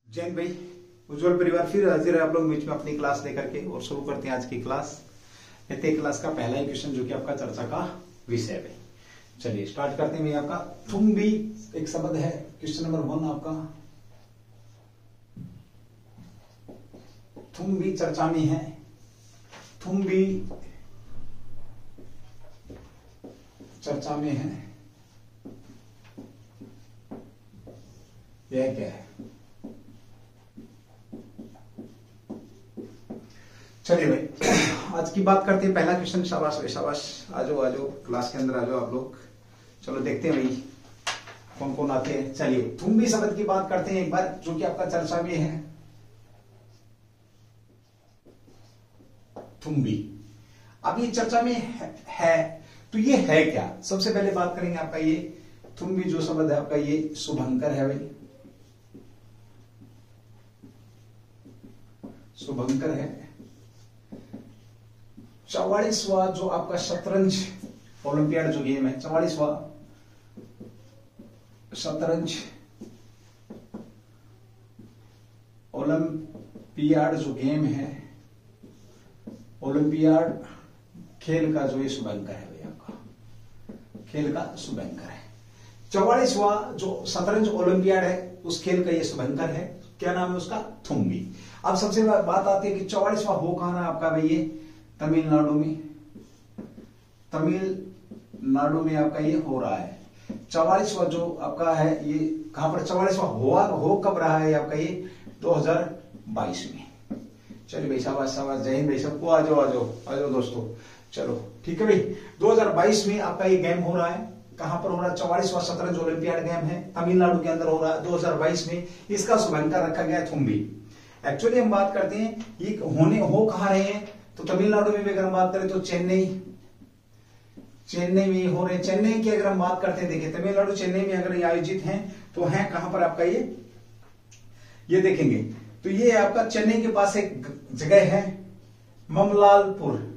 जैन भाई, उज्जवल परिवार फिर हाजिर है आप लोग बीच में अपनी क्लास लेकर के और शुरू करते हैं आज की क्लास। कहते हैं क्लास का पहला ही क्वेश्चन जो कि आपका चर्चा का विषय है। चलिए स्टार्ट करते हैं। आपका तुम भी एक शब्द है। क्वेश्चन नंबर 1 आपका तुम भी चर्चा में है। तुम भी चर्चा में है, यह क्या है? चलिए भाई आज की बात करते हैं। पहला क्वेश्चन, शाबाश भाई शाबाश, आजो आजो क्लास के अंदर आजो आप लोग। चलो देखते हैं भाई कौन कौन आते हैं। चलिए तुम भी शब्द की बात करते हैं एक बार, जो कि आपका चर्चा में है। तुम भी अब ये चर्चा में है तो ये है क्या? सबसे पहले बात करेंगे आपका ये तुम भी जो शब्द है आपका ये शुभंकर है भाई, शुभंकर है। 44वां जो आपका शतरंज ओलंपियाड जो गेम है, 44वां शतरंज ओलंपियाड जो गेम है, ओलंपियाड खेल का जो ये शुभंकर है भाई, आपका खेल का शुभंकर है। 44वां जो शतरंज ओलंपियाड है उस खेल का ये शुभंकर है। क्या नाम है उसका? तुम भी। अब सबसे बात आती है कि 44वां हो कहां है आपका भाई? ये तमिलनाडु में, तमिलनाडु में आपका ये हो रहा है। 44वां जो आपका है ये कहां पर 44वां हो कब रहा है आपका? ये 2022 में। चलिए भाई शाबाश शाबाश, जय हिंद भाई सबको। आ जाओ दोस्तों। चलो ठीक है भाई, 2022 में आपका ये गेम हो रहा है। कहां पर हो रहा है? 44वां शतरंज ओलंपियाड गेम है, तमिलनाडु के अंदर हो रहा है 2022 में। इसका शुभंकर रखा गया है तुम भी। एक्चुअली हम बात करते हैं ये हो कहां रहे हैं, तो तमिलनाडु में भी अगर हम बात करें तो चेन्नई में हो रहे हैं। चेन्नई की अगर हम बात करते हैं, देखिए तमिलनाडु चेन्नई में अगर ये आयोजित हैं तो है कहां पर आपका ये देखेंगे तो ये आपका चेन्नई के पास एक जगह है ममलापुरम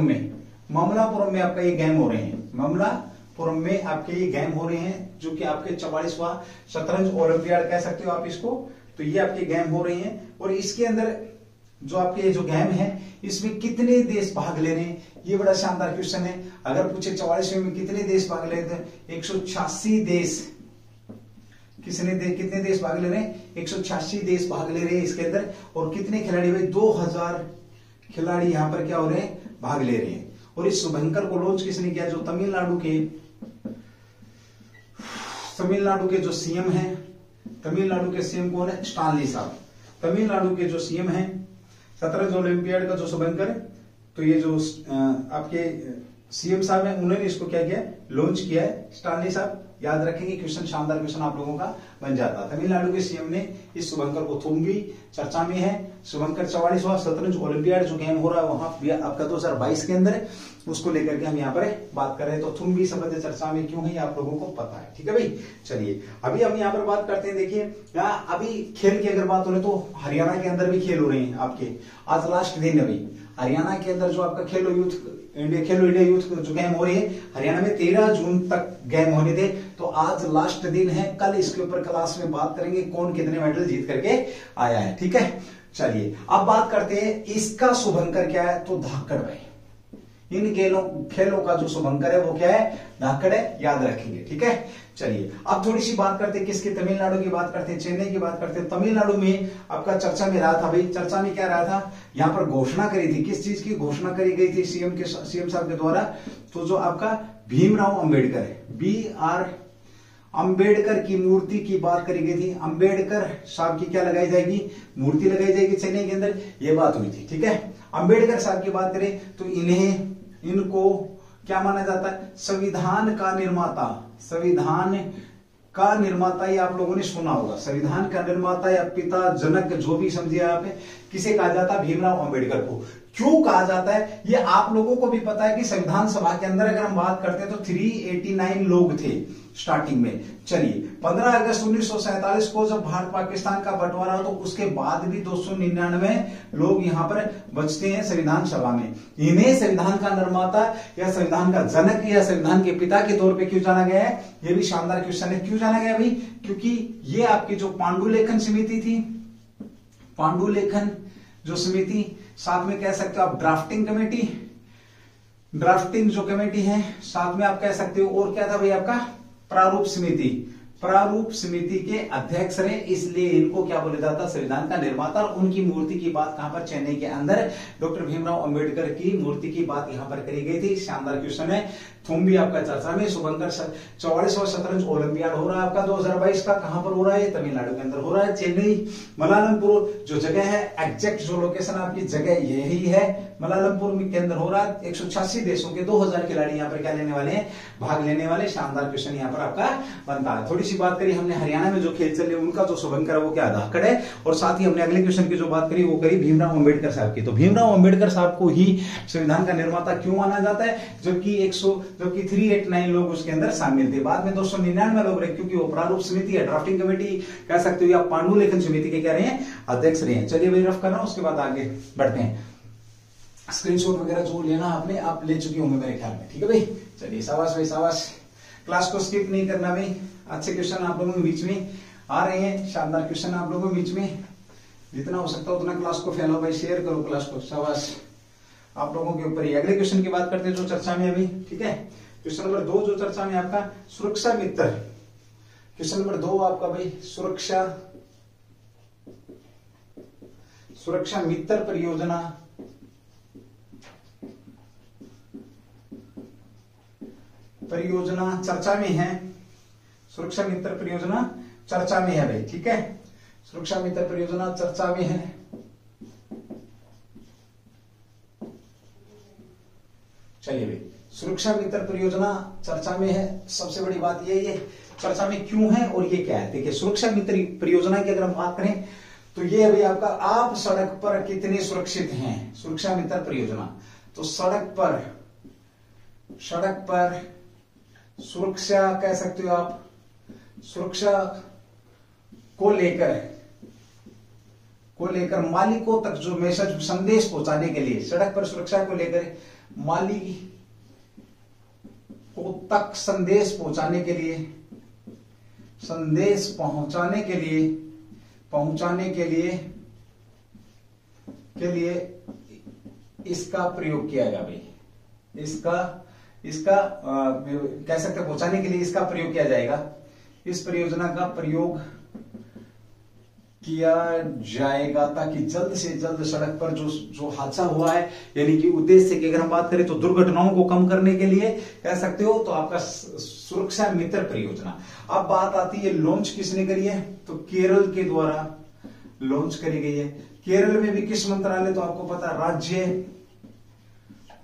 में आपका ये गेम हो रहे हैं। ममलापुरम में आपके ये गेम हो रहे हैं जो कि आपके 44वां शतरंज ओलंपियाड कह सकते हो आप इसको। तो ये आपके गेम हो रहे हैं और इसके अंदर जो आपके जो गेम है इसमें कितने देश भाग ले रहे हैं, ये बड़ा शानदार क्वेश्चन है। अगर पूछे 44वें में कितने देश भाग ले रहे हैं, 186 देश। कितने देश भाग ले रहे हैं? 186 देश भाग ले रहे हैं इसके अंदर। और कितने खिलाड़ी भाई? 2000 खिलाड़ी यहां पर क्या हो रहे हैं? भाग ले रहे हैं। और इस शुभंकर को लॉन्च किसने किया? जो तमिलनाडु के जो सीएम है, तमिलनाडु के सीएम कौन है? स्टानली साहब। तमिलनाडु के जो सीएम है, शतरंज ओलंपियाड का जो शुभंकर है, तो ये जो आपके सीएम साहब है उन्होंने इसको क्या किया? लॉन्च किया है, स्टानली साहब। याद रखेंगे क्वेश्चन, शानदार क्वेश्चन आप लोगों का बन जाता। तमिलनाडु के सीएम ने इस शुभंकर को, तुम भी चर्चा में है, शुभंकर 44वां शतरंज ओलंपियाड जो गेम हो रहा है वहां भी आपका 2022 के अंदर, उसको लेकर के हम यहाँ पर बात कर रहे हैं। तो तुम भी शब्द चर्चा में क्यों है ये आप लोगों को पता है, ठीक है भाई। चलिए अभी हम यहाँ पर बात करते हैं। देखिए अभी खेल की अगर बात हो रही तो हरियाणा के अंदर भी खेल हो रहे हैं आपके। आज लास्ट दिन है भाई हरियाणा के अंदर जो आपका खेलो इंडिया यूथ जो गेम हो रही है हरियाणा में, 13 जून तक गेम होने थे। तो आज लास्ट दिन है, कल इसके ऊपर क्लास में बात करेंगे कौन कितने मेडल जीत करके आया है, ठीक है। चलिए अब बात करते हैं इसका शुभंकर क्या है, तो धाकड़ भाई। इन खेलों का जो शुभंकर है वो क्या है? धाकड़ है, याद रखेंगे, ठीक है। चलिए अब थोड़ी सी बात करते हैं किसकी? तमिलनाडु की बात करते हैं, चेन्नई की बात करते हैं। तमिलनाडु में आपका चर्चा में रहा था भाई, चर्चा में क्या रहा था? यहां पर घोषणा करी थी, किस चीज की घोषणा करी गई थी सीएम साहब के द्वारा? तो जो आपका भीमराव अंबेडकर है, BR अंबेडकर की मूर्ति की बात करी गई थी। अंबेडकर साहब की क्या लगाई जाएगी? मूर्ति लगाई जाएगी चेन्नई के अंदर, ये बात हुई थी, ठीक है। अंबेडकर साहब की बात करें तो इनको क्या माना जाता है? संविधान का निर्माता, ये आप लोगों ने सुना होगा, संविधान का निर्माता या पिता जनक, जो भी समझिए आप, किसे कहा जाता है? भीमराव अंबेडकर को। क्यों कहा जाता है ये आप लोगों को भी पता है कि संविधान सभा के अंदर अगर हम बात करते हैं तो 389 लोग थे स्टार्टिंग में। चलिए 15 अगस्त 1947 को जब भारत पाकिस्तान का बंटवारा तो उसके बाद भी 299 लोग यहां पर बचते हैं संविधान सभा में। इन्हें संविधान का निर्माता या संविधान का जनक या संविधान के पिता के तौर पे क्यों जाना गया है? ये भी शानदार क्वेश्चन है। क्यों जाना गया भाई? क्योंकि ये आपकी जो पांडुलेखन समिति थी, पांडुलेखन जो समिति, साथ में कह सकते हो आप ड्राफ्टिंग कमेटी, ड्राफ्टिंग जो कमेटी है, साथ में आप कह सकते हो और क्या था भाई आपका? प्रारूप समिति, प्रारूप समिति के अध्यक्ष रहे, इसलिए इनको क्या बोला जाता? संविधान का निर्माता। और उनकी मूर्ति की बात कहां पर? चेन्नई के अंदर डॉक्टर भीमराव अंबेडकर की मूर्ति की बात यहां पर करी गई थी। शानदार क्वेश्चन है। तुम भी आपका चर्चा में। शुभंकर 44वां शतरंज ओलंपियाड हो रहा है आपका 2022 का। कहां पर हो रहा है? तमिलनाडु के अंदर हो रहा है, चेन्नई। मलालमपुर जो जगह है, एग्जैक्ट जो लोकेशन आपकी जगह यही है, मलालमपुर के अंदर हो रहा है। 186 देशों के 2000 खिलाड़ी यहाँ पर क्या लेने वाले हैं? भाग लेने वाले। शानदार क्वेश्चन यहाँ पर आपका बनता है। थोड़ी सी बात करी हमने हरियाणा में जो खेल चल रहे उनका, जो शुभंकर है वो क्या धाकड़ है। और साथ ही हमने अगले क्वेश्चन की जो बात करी वो करी भीमराव अंबेडकर साहब की। तो भीमराव अंबेडकर साहब को ही संविधान का निर्माता क्यों माना जाता है? जबकि 389 लोग उसके अंदर शामिल थे। बाद में 299 लोग रहे क्योंकि वो प्रारूप समिति है, ड्राफ्टिंग कमेटी कह सकते हो या पांडुलेखन समिति के क्या रहे हैं? अध्यक्ष रहे हैं। चलिए भाई रफ कर रहा हूं, उसके बाद आगे बढ़ते हैं। स्क्रीनशॉट वगैरह जो लेना आपने आप ले चुके होंगे मेरे ख्याल में। ठीक है भाई, चलिए शाबाश भाई शाबाश। क्लास को स्किप नहीं करना भाई। अच्छे क्वेश्चन आप लोगों के बीच में आ रहे हैं, शानदार क्वेश्चन आप लोगों के बीच में। जितना हो सकता है उतना क्लास को फैलाओ भाई, शेयर करो क्लास को। शाबाश आप लोगों के ऊपर ही। अगले क्वेश्चन की बात करते हैं जो चर्चा में अभी। ठीक है, क्वेश्चन नंबर 2 जो चर्चा में आपका सुरक्षा मित्र। क्वेश्चन नंबर 2 आपका भाई सुरक्षा मित्र परियोजना। चर्चा में है। सुरक्षा मित्र परियोजना चर्चा में है भाई। ठीक है, सुरक्षा मित्र परियोजना चर्चा में है। चलिए भाई, सुरक्षा मित्र परियोजना चर्चा में है। सबसे बड़ी बात ये चर्चा में क्यों है और ये क्या है? देखिए सुरक्षा मित्र परियोजना की अगर हम बात करें तो ये अभी आपका आप सड़क पर कितने सुरक्षित हैं? सुरक्षा मित्र परियोजना तो सड़क पर सुरक्षा कह सकते हो आप, सुरक्षा को लेकर मालिकों तक जो मैसेज संदेश पहुंचाने के लिए, सड़क पर सुरक्षा को लेकर मालिकों तक संदेश पहुंचाने के लिए इसका प्रयोग किया गया भाई। इसका कह सकते हैं पहुंचाने के लिए इसका प्रयोग किया जाएगा। इस परियोजना का प्रयोग किया जाएगा ताकि जल्द से जल्द सड़क पर जो हादसा हुआ है, यानी कि उद्देश्य की अगर हम बात करें तो दुर्घटनाओं को कम करने के लिए कह सकते हो, तो आपका सुरक्षा मित्र परियोजना। अब बात आती है लॉन्च किसने करी है? तो केरल के द्वारा लॉन्च करी गई है। केरल में भी किस मंत्रालय? तो आपको पता है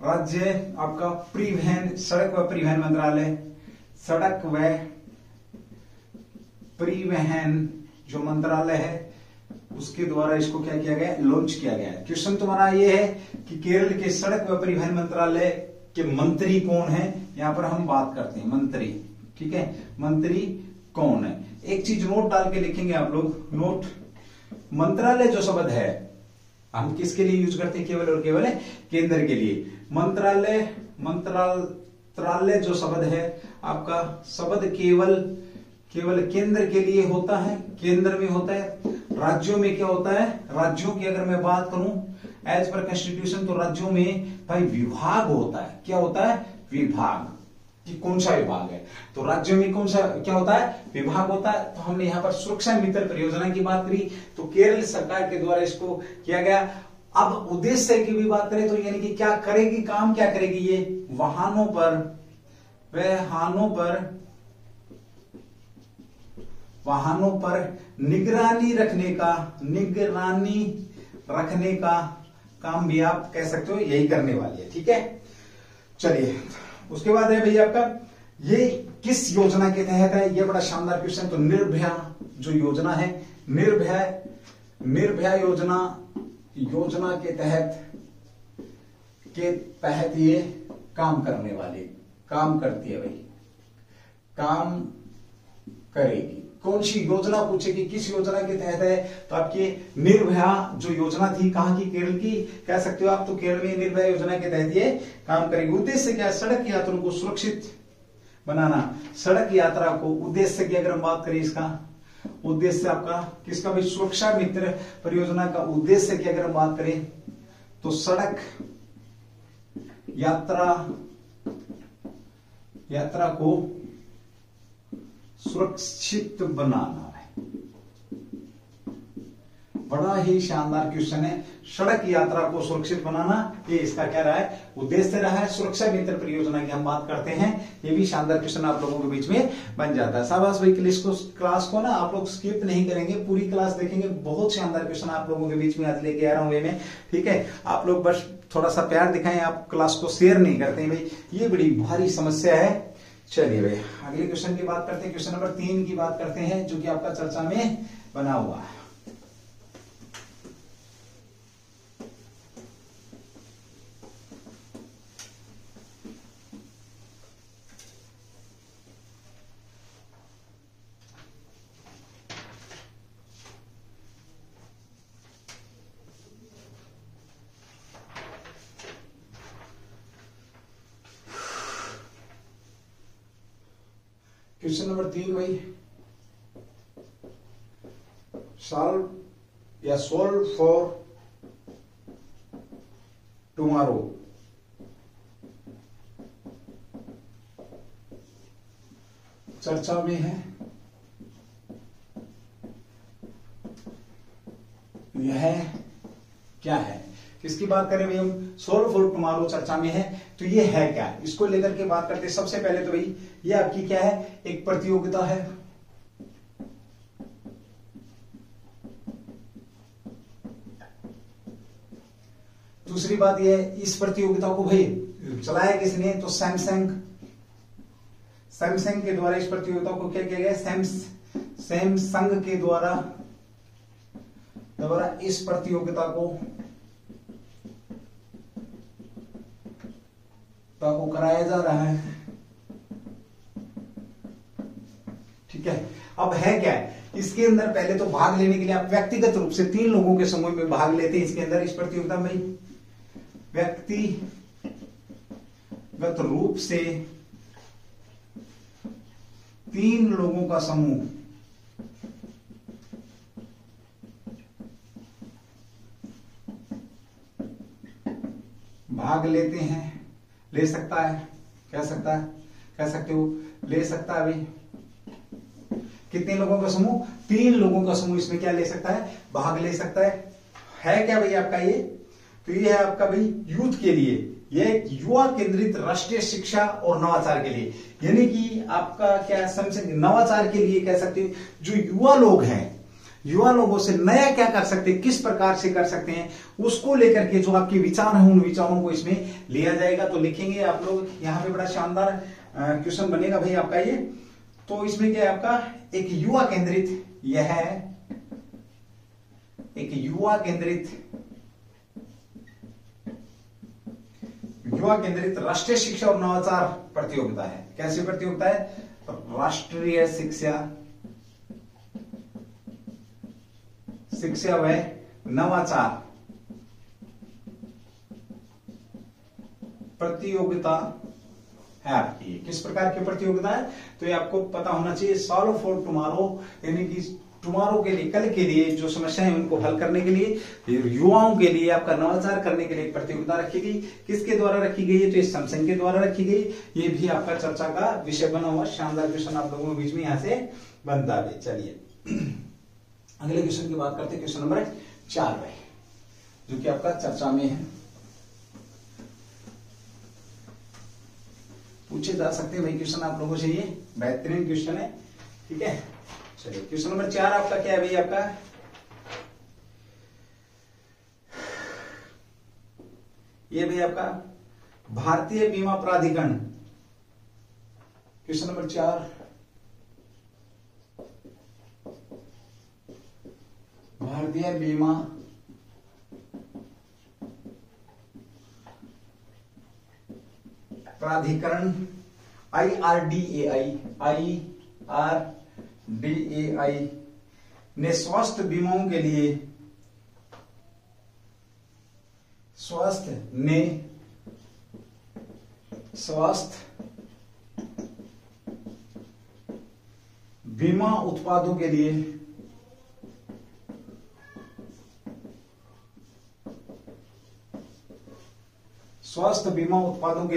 राज्य आपका परिवहन, सड़क व परिवहन मंत्रालय, सड़क व परिवहन जो मंत्रालय है उसके द्वारा इसको क्या किया गया? लॉन्च किया गया है। क्वेश्चन तुम्हारा ये है कि केरल के सड़क व परिवहन मंत्रालय के मंत्री कौन है? यहां पर हम बात करते हैं मंत्री। ठीक है, मंत्री कौन है? एक चीज नोट डाल के लिखेंगे आप लोग, नोट। मंत्रालय जो शब्द है हम किसके लिए यूज करते हैं? केवल और केवल केंद्र के लिए। मंत्रालय जो शब्द है आपका शब्द केवल केंद्र के लिए होता है, केंद्र में होता है। राज्यों में क्या होता है? राज्यों की अगर मैं बात करूं एज पर कॉन्स्टिट्यूशन तो राज्यों में भाई विभाग होता है। क्या होता है? विभाग। कि कौन सा विभाग है? तो राज्यों में कौन सा क्या होता है? विभाग होता है। तो हमने यहां पर सुरक्षा मित्र परियोजना की बात करी, तो केरल सरकार के द्वारा इसको किया गया। अब उद्देश्य की भी बात करें तो यानी कि क्या करेगी, काम क्या करेगी? ये वाहनों पर निगरानी रखने का काम भी आप कह सकते हो यही करने वाली है। ठीक है, चलिए उसके बाद है भैया आपका ये किस योजना के तहत है? ये बड़ा शानदार क्वेश्चन। तो निर्भया जो योजना है, निर्भया योजना योजना के तहत ये काम करने वाली, काम करती है भाई, काम करेगी। कौन सी योजना पूछेगी, किस योजना के तहत है, तो आपकी निर्भया जो योजना थी, कहां की, केरल की कह सकते हो आप, तो केरल में निर्भया योजना के तहत ये काम करेगी। उद्देश्य क्या है, सड़क यात्रियों को सुरक्षित बनाना। सड़क यात्रा को उद्देश्य की अगर हम बात करें, इसका उद्देश्य आपका किसका भाई, सुरक्षा मित्र परियोजना का उद्देश्य की अगर हम बात करें तो सड़क यात्रा को सुरक्षित बनाना है। बड़ा ही शानदार क्वेश्चन है, सड़क यात्रा को सुरक्षित बनाना, ये इसका क्या रहा है, उद्देश्य रहा है। सुरक्षा मित्र परियोजना की हम बात करते हैं, ये भी शानदार क्वेश्चन आप लोगों के बीच में बन जाता है। शाबाश भाई, क्लास को ना आप लोग स्किप नहीं करेंगे, पूरी क्लास देखेंगे। बहुत शानदार क्वेश्चन आप लोगों के बीच में आज लेके आ रहा हूं मैं, ठीक है। आप लोग बस थोड़ा सा प्यार दिखाएं, आप क्लास को शेयर नहीं करते हैं भाई, ये बड़ी भारी समस्या है। चलिए भाई अगले क्वेश्चन की बात करते हैं, क्वेश्चन नंबर 3 की बात करते हैं, जो कि आपका चर्चा में बना हुआ है। क्वेश्चन नंबर 3 भाई, सोल्व फॉर टुमारो। चर्चा में है, यह क्या है, किसकी बात करें भाई हम, सोल्व फॉर टुमारो चर्चा में है, तो ये है क्या, इसको लेकर के बात करते हैं। सबसे पहले तो भाई ये आपकी क्या है, एक प्रतियोगिता है। दूसरी बात ये है, इस प्रतियोगिता को भाई चलाया किसने, तो सैमसंग के द्वारा इस प्रतियोगिता को क्या किया गया, सैमसंग के द्वारा इस प्रतियोगिता को कराया जा रहा है, ठीक है। अब है क्या है इसके अंदर, पहले तो भाग लेने के लिए आप व्यक्तिगत रूप से 3 लोगों के समूह में भाग लेते हैं इसके अंदर, इस प्रतियोगिता में व्यक्तिगत रूप से 3 लोगों का समूह भाग लेते हैं, ले सकता है, कह सकता है, कह सकते हो, ले सकता है भाई। कितने लोगों का समूह, 3 लोगों का समूह इसमें क्या ले सकता है, भाग ले सकता है क्या भाई आपका ये, तो ये है आपका भाई यूथ के लिए, ये एक युवा केंद्रित राष्ट्रीय शिक्षा और नवाचार के लिए, यानी कि आपका क्या नवाचार के लिए कह सकते हैं, जो युवा लोग हैं, युवा लोगों से नया क्या कर सकते हैं, किस प्रकार से कर सकते हैं, उसको लेकर के जो आपके विचार हैं, उन विचारों को इसमें लिया जाएगा। तो लिखेंगे आप लोग, यहाँ पे बड़ा शानदार क्वेश्चन बनेगा भाई आपका ये। तो इसमें क्या है आपका, एक युवा केंद्रित, यह है एक युवा केंद्रित राष्ट्रीय शिक्षा और नवाचार प्रतियोगिता है। कैसी प्रतियोगिता है, राष्ट्रीय शिक्षा व नवाचार प्रतियोगिता है आपकी। किस प्रकार की प्रतियोगिता है, तो ये आपको पता होना चाहिए। सॉल्व फॉर टुमारो, यानी कि टुमारो के लिए, कल के लिए जो समस्याएं उनको हल करने के लिए, युवाओं के लिए आपका नवाचार करने के लिए प्रतियोगिता रखी गई। किसके द्वारा रखी गई है, तो इस सैमसंग के द्वारा रखी गई। ये भी आपका चर्चा का विषय बना हुआ शानदार क्वेश्चन आप लोगों के बीच में यहां से बनता है। चलिए अगले क्वेश्चन की बात करते हैं, क्वेश्चन नंबर 4 में, जो कि आपका चर्चा में है, पूछे जा सकते हैं भाई क्वेश्चन आप लोगों से, ये बेहतरीन क्वेश्चन है, ठीक है। चलिए क्वेश्चन नंबर 4 आपका क्या है भाई, आपका ये भाई आपका भारतीय बीमा प्राधिकरण, क्वेश्चन नंबर 4, भारतीय बीमा प्राधिकरण IRDAI ने स्वास्थ्य बीमाओं के लिए स्वास्थ्य बीमा उत्पादों के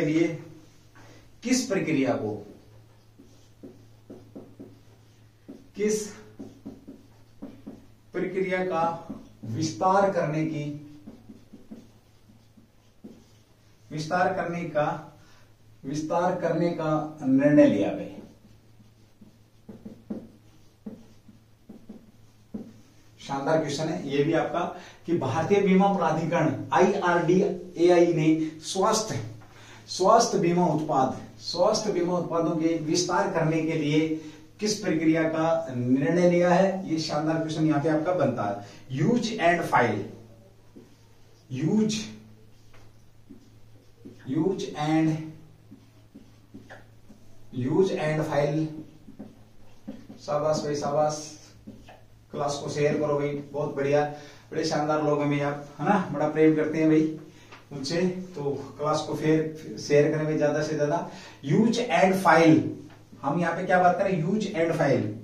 लिए किस प्रक्रिया का विस्तार करने का निर्णय लिया गया। शानदार क्वेश्चन है ये भी आपका कि भारतीय बीमा प्राधिकरण IRDAI ने स्वास्थ्य बीमा उत्पादों के विस्तार करने के लिए किस प्रक्रिया का निर्णय लिया है। ये शानदार क्वेश्चन यहां पे आपका बनता है। Use and file. शाबाश भाई शाबाश, क्लास को शेयर करो भाई, बहुत बढ़िया, बड़े शानदार लोग हैं आप, है ना, बड़ा प्रेम करते हैं भाई उनसे, तो क्लास को फिर शेयर करें भाई ज्यादा से ज्यादा। यूज एंड फाइल, हम यहाँ पे क्या बात करें, यूज एंड फाइल।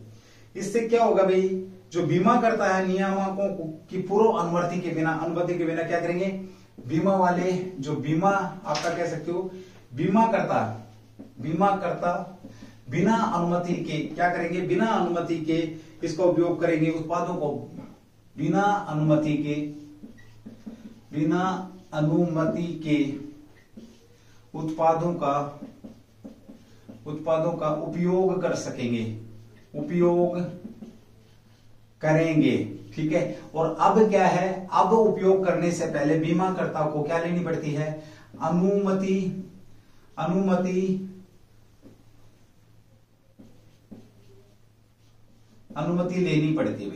इससे क्या होगा भाई, जो बीमा करता है नियामकों की पूर्व अनुमति के बिना क्या करेंगे, बीमा वाले, जो बीमा आपका कह सकते हो, बीमा करता बिना अनुमति के क्या करेंगे, बिना अनुमति के इसका उपयोग करेंगे, उत्पादों को बिना अनुमति के उत्पादों का उपयोग करेंगे। ठीक है, और अब क्या है, अब उपयोग करने से पहले बीमाकर्ता को क्या लेनी पड़ती है, अनुमति लेनी पड़ती है।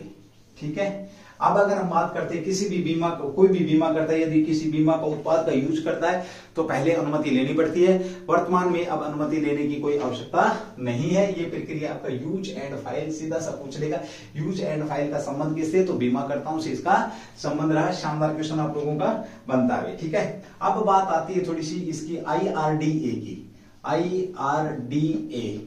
ठीक है, अब अगर हम बात करते हैं किसी भी बीमा को, कोई भी बीमा करता है, यदि किसी बीमा का उत्पाद का यूज करता है तो पहले अनुमति लेनी पड़ती है। वर्तमान में अब अनुमति लेने की कोई आवश्यकता नहीं है। ये प्रक्रिया आपका यूज एंड फाइल, सीधा सा पूछ लेगा यूज एंड फाइल का संबंध किससे, तो बीमाकर्ताओं से इसका संबंध रहा। शानदार क्वेश्चन आप लोगों का बनता है। ठीक है, अब बात आती है थोड़ी सी इसकी IRDA की। IRDAI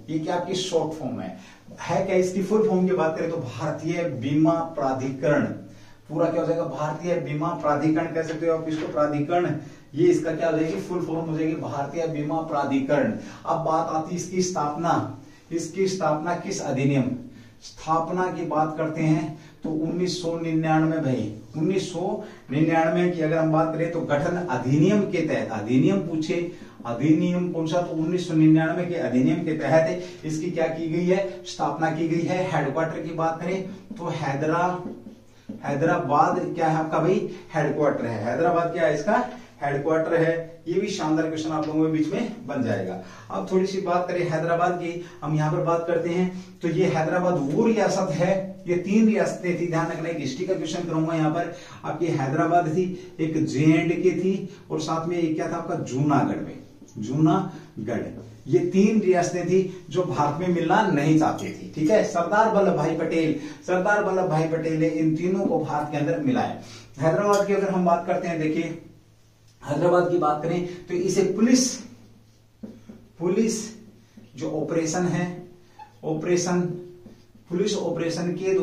ये क्या आपकी शॉर्ट फॉर्म है क्या, इसकी फुल फॉर्म की बात करें तो भारतीय बीमा प्राधिकरण, पूरा क्या हो जाएगा, भारतीय बीमा प्राधिकरण कह सकते हो आप इसको, प्राधिकरण, ये इसका क्या हो जाएगी, फुल फॉर्म हो जाएगी भारतीय बीमा प्राधिकरण। अब बात आती है इसकी स्थापना किस अधिनियम, स्थापना की बात करते हैं तो 1999 भाई, 1999 की अगर हम बात करें तो गठन अधिनियम के तहत, अधिनियम पूछे, अधिनियम कौन सा, तो 1999 के अधिनियम के तहत इसकी क्या की गई है, स्थापना की गई है। हेडक्वार्टर की बात करें तो हैदराबाद क्या है आपका भाई, हेडक्वार्टर है। हैदराबाद क्या है इसका, हेडक्वार्टर है। ये भी शानदार क्वेश्चन आप लोगों के बीच में बन जाएगा। अब थोड़ी सी बात करें हैदराबाद की, हम यहाँ पर बात करते हैं तो ये हैदराबाद वो रियासत है, ये 3 रियासतें थी, ध्यान रखना, एक हिस्ट्री का क्वेश्चन करूंगा यहाँ पर। आपकी हैदराबाद थी, एक JNK थी, और साथ में एक क्या था आपका जूनागढ़। ये 3 रियासतें थी जो भारत में मिलना नहीं चाहती थी। ठीक है, सरदार वल्लभ भाई पटेल ने इन तीनों को भारत के अंदर मिलाया। हैदराबाद की अगर हम बात करते हैं, देखिए हैदराबाद की बात करें तो इसे पुलिस जो ऑपरेशन है, पुलिस ऑपरेशन के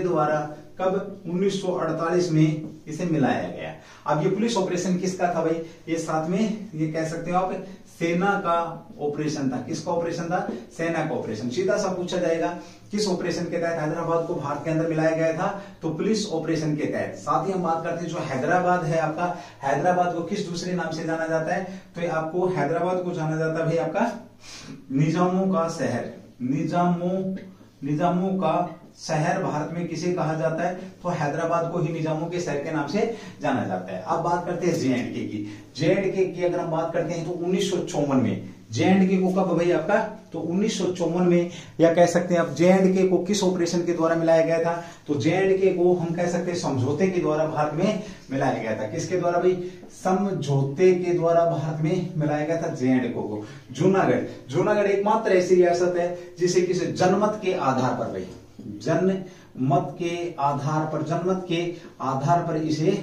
द्वारा कब 1948 में इसे मिलाया गया। अब ये पुलिस ऑपरेशन किसका था भाई, ये साथ में ये कह सकते हो आप सेना का ऑपरेशन था। किसका ऑपरेशन था, सेना का ऑपरेशन। सीधा सा पूछा जाएगा किस ऑपरेशन के तहत हैदराबाद को भारत के अंदर मिलाया गया था, तो पुलिस ऑपरेशन के तहत। साथ ही हम बात करते हैं जो हैदराबाद है आपका, हैदराबाद को किस दूसरे नाम से जाना जाता है, तो आपको हैदराबाद को जाना जाता है भाई आपका निजामों का शहर। निजामों का शहर भारत में किसे कहा जाता है, तो हैदराबाद को ही निजामों के शहर के नाम से जाना जाता है। अब बात करते हैं JNK की। JNK की अगर हम बात करते हैं तो 1954 में जे.एंड.के को कब भाई आपका, तो 1954 में, या कह सकते हैं आप जे.एंड.के को किस ऑपरेशन के द्वारा मिलाया गया था, तो जे.एंड.के को हम कह सकते हैं समझौते के द्वारा भारत में मिलाया गया था। किसके द्वारा भाई, समझौते के द्वारा भारत में मिलाया गया था जे.एंड.के को। जूनागढ़ एकमात्र ऐसी रियासत है जिसे किसी जनमत के आधार पर भाई, जनमत के आधार पर इसे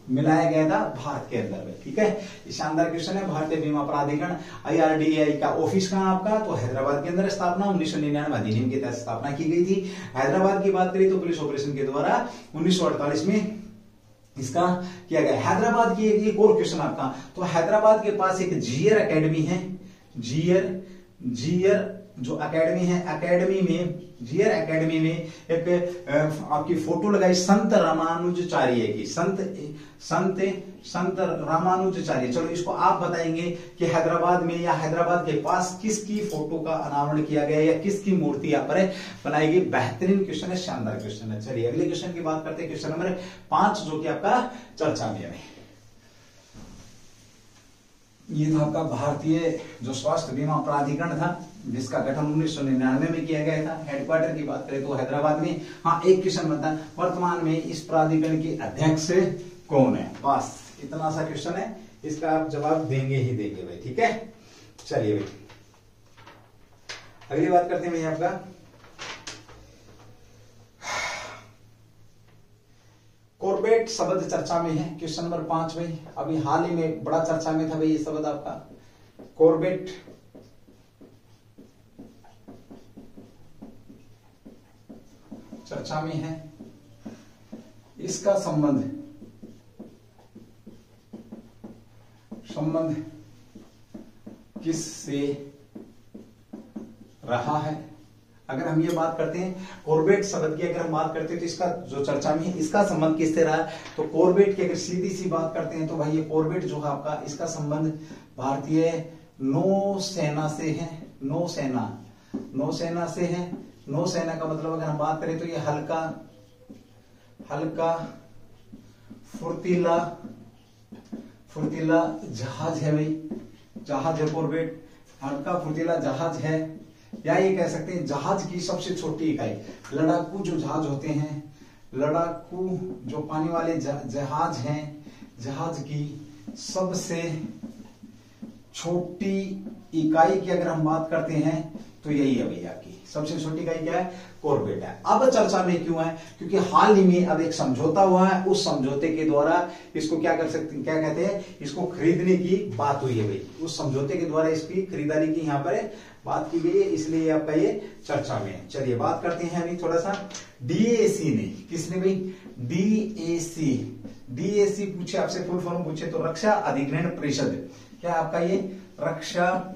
मिलाया गया था भारत के अंदर में। ठीक है, ये शानदार क्वेश्चन है। भारतीय बीमा प्राधिकरण IRDAI का ऑफिस कहां आपका, तो हैदराबाद के अंदर स्थापना 1999 अधिनियम के तहत स्थापना की गई थी। हैदराबाद की बात करें तो पुलिस ऑपरेशन के द्वारा 1948 में इसका किया गया। हैदराबाद की एक और क्वेश्चन आपका, तो हैदराबाद के पास एक जीयर एकेडमी है, जीयर जो एकेडमी है, जीयर एकेडमी में एक आपकी फोटो लगाई संत रामानुजाचार्य की, संत रामानुजाचार्य। चलो इसको आप बताएंगे कि हैदराबाद में या हैदराबाद के पास किसकी फोटो का अनावरण किया गया या किसकी मूर्ति यहाँ पर बनाई गई। बेहतरीन क्वेश्चन है, शानदार क्वेश्चन है। चलिए अगले क्वेश्चन की बात करते हैं, क्वेश्चन नंबर 5 जो कि आपका चर्चा में है। ये था आपका भारतीय जो स्वास्थ्य बीमा प्राधिकरण था, जिसका गठन 1999 में किया गया था। हेडक्वार्टर की बात करें तो हैदराबाद में। हाँ, एक क्वेश्चन बनता है, वर्तमान में इस प्राधिकरण के अध्यक्ष कौन है, बस इतना सा क्वेश्चन है, इसका आप जवाब देंगे ही देंगे भाई। ठीक है, चलिए भाई अगली बात करते हैं भाई आपका कॉर्बेट शब्द चर्चा में है। क्वेश्चन नंबर 5 भाई, अभी हाल ही में बड़ा चर्चा में था भाई ये शब्द आपका कॉर्बेट। चर्चा में है, इसका संबंध किससे रहा है। अगर हम ये बात करते हैं कॉर्बेट शब्द की, अगर हम बात करते हैं तो इसका जो चर्चा में है, इसका संबंध किससे रहा है, तो कॉर्बेट की अगर सीधी सी बात करते हैं तो भाई ये कॉर्बेट जो है आपका, इसका संबंध भारतीय नौसेना से है। नौसेना से है। नौसेना का मतलब अगर हम बात करें तो ये हल्का फुर्तीला जहाज है भाई, जहाज है कॉर्बेट, हल्का फुर्तीला जहाज है, या ये कह सकते हैं जहाज की सबसे छोटी इकाई। लड़ाकू जो जहाज होते हैं, लड़ाकू जो पानी वाले जहाज हैं, जहाज की सबसे छोटी इकाई की अगर हम बात करते हैं तो यही है भैया की सबसे छोटी इकाई क्या है, कॉर्बेट है। अब चर्चा में क्यों है, क्योंकि हाल ही में अब एक समझौता हुआ है, उस समझौते के द्वारा इसको क्या कर सकते, क्या कहते हैं, इसको खरीदने की बात हुई है भाई। उस समझौते के द्वारा इसकी खरीदारी की यहाँ पर बात की गई है, इसलिए आपका ये चर्चा में है। चलिए बात करते हैं अभी थोड़ा सा डीएसी ने, किसने भाई, डीएसी पूछे आपसे, फुल फॉर्म पूछे तो रक्षा अधिग्रहण परिषद। क्या आपका ये रक्षा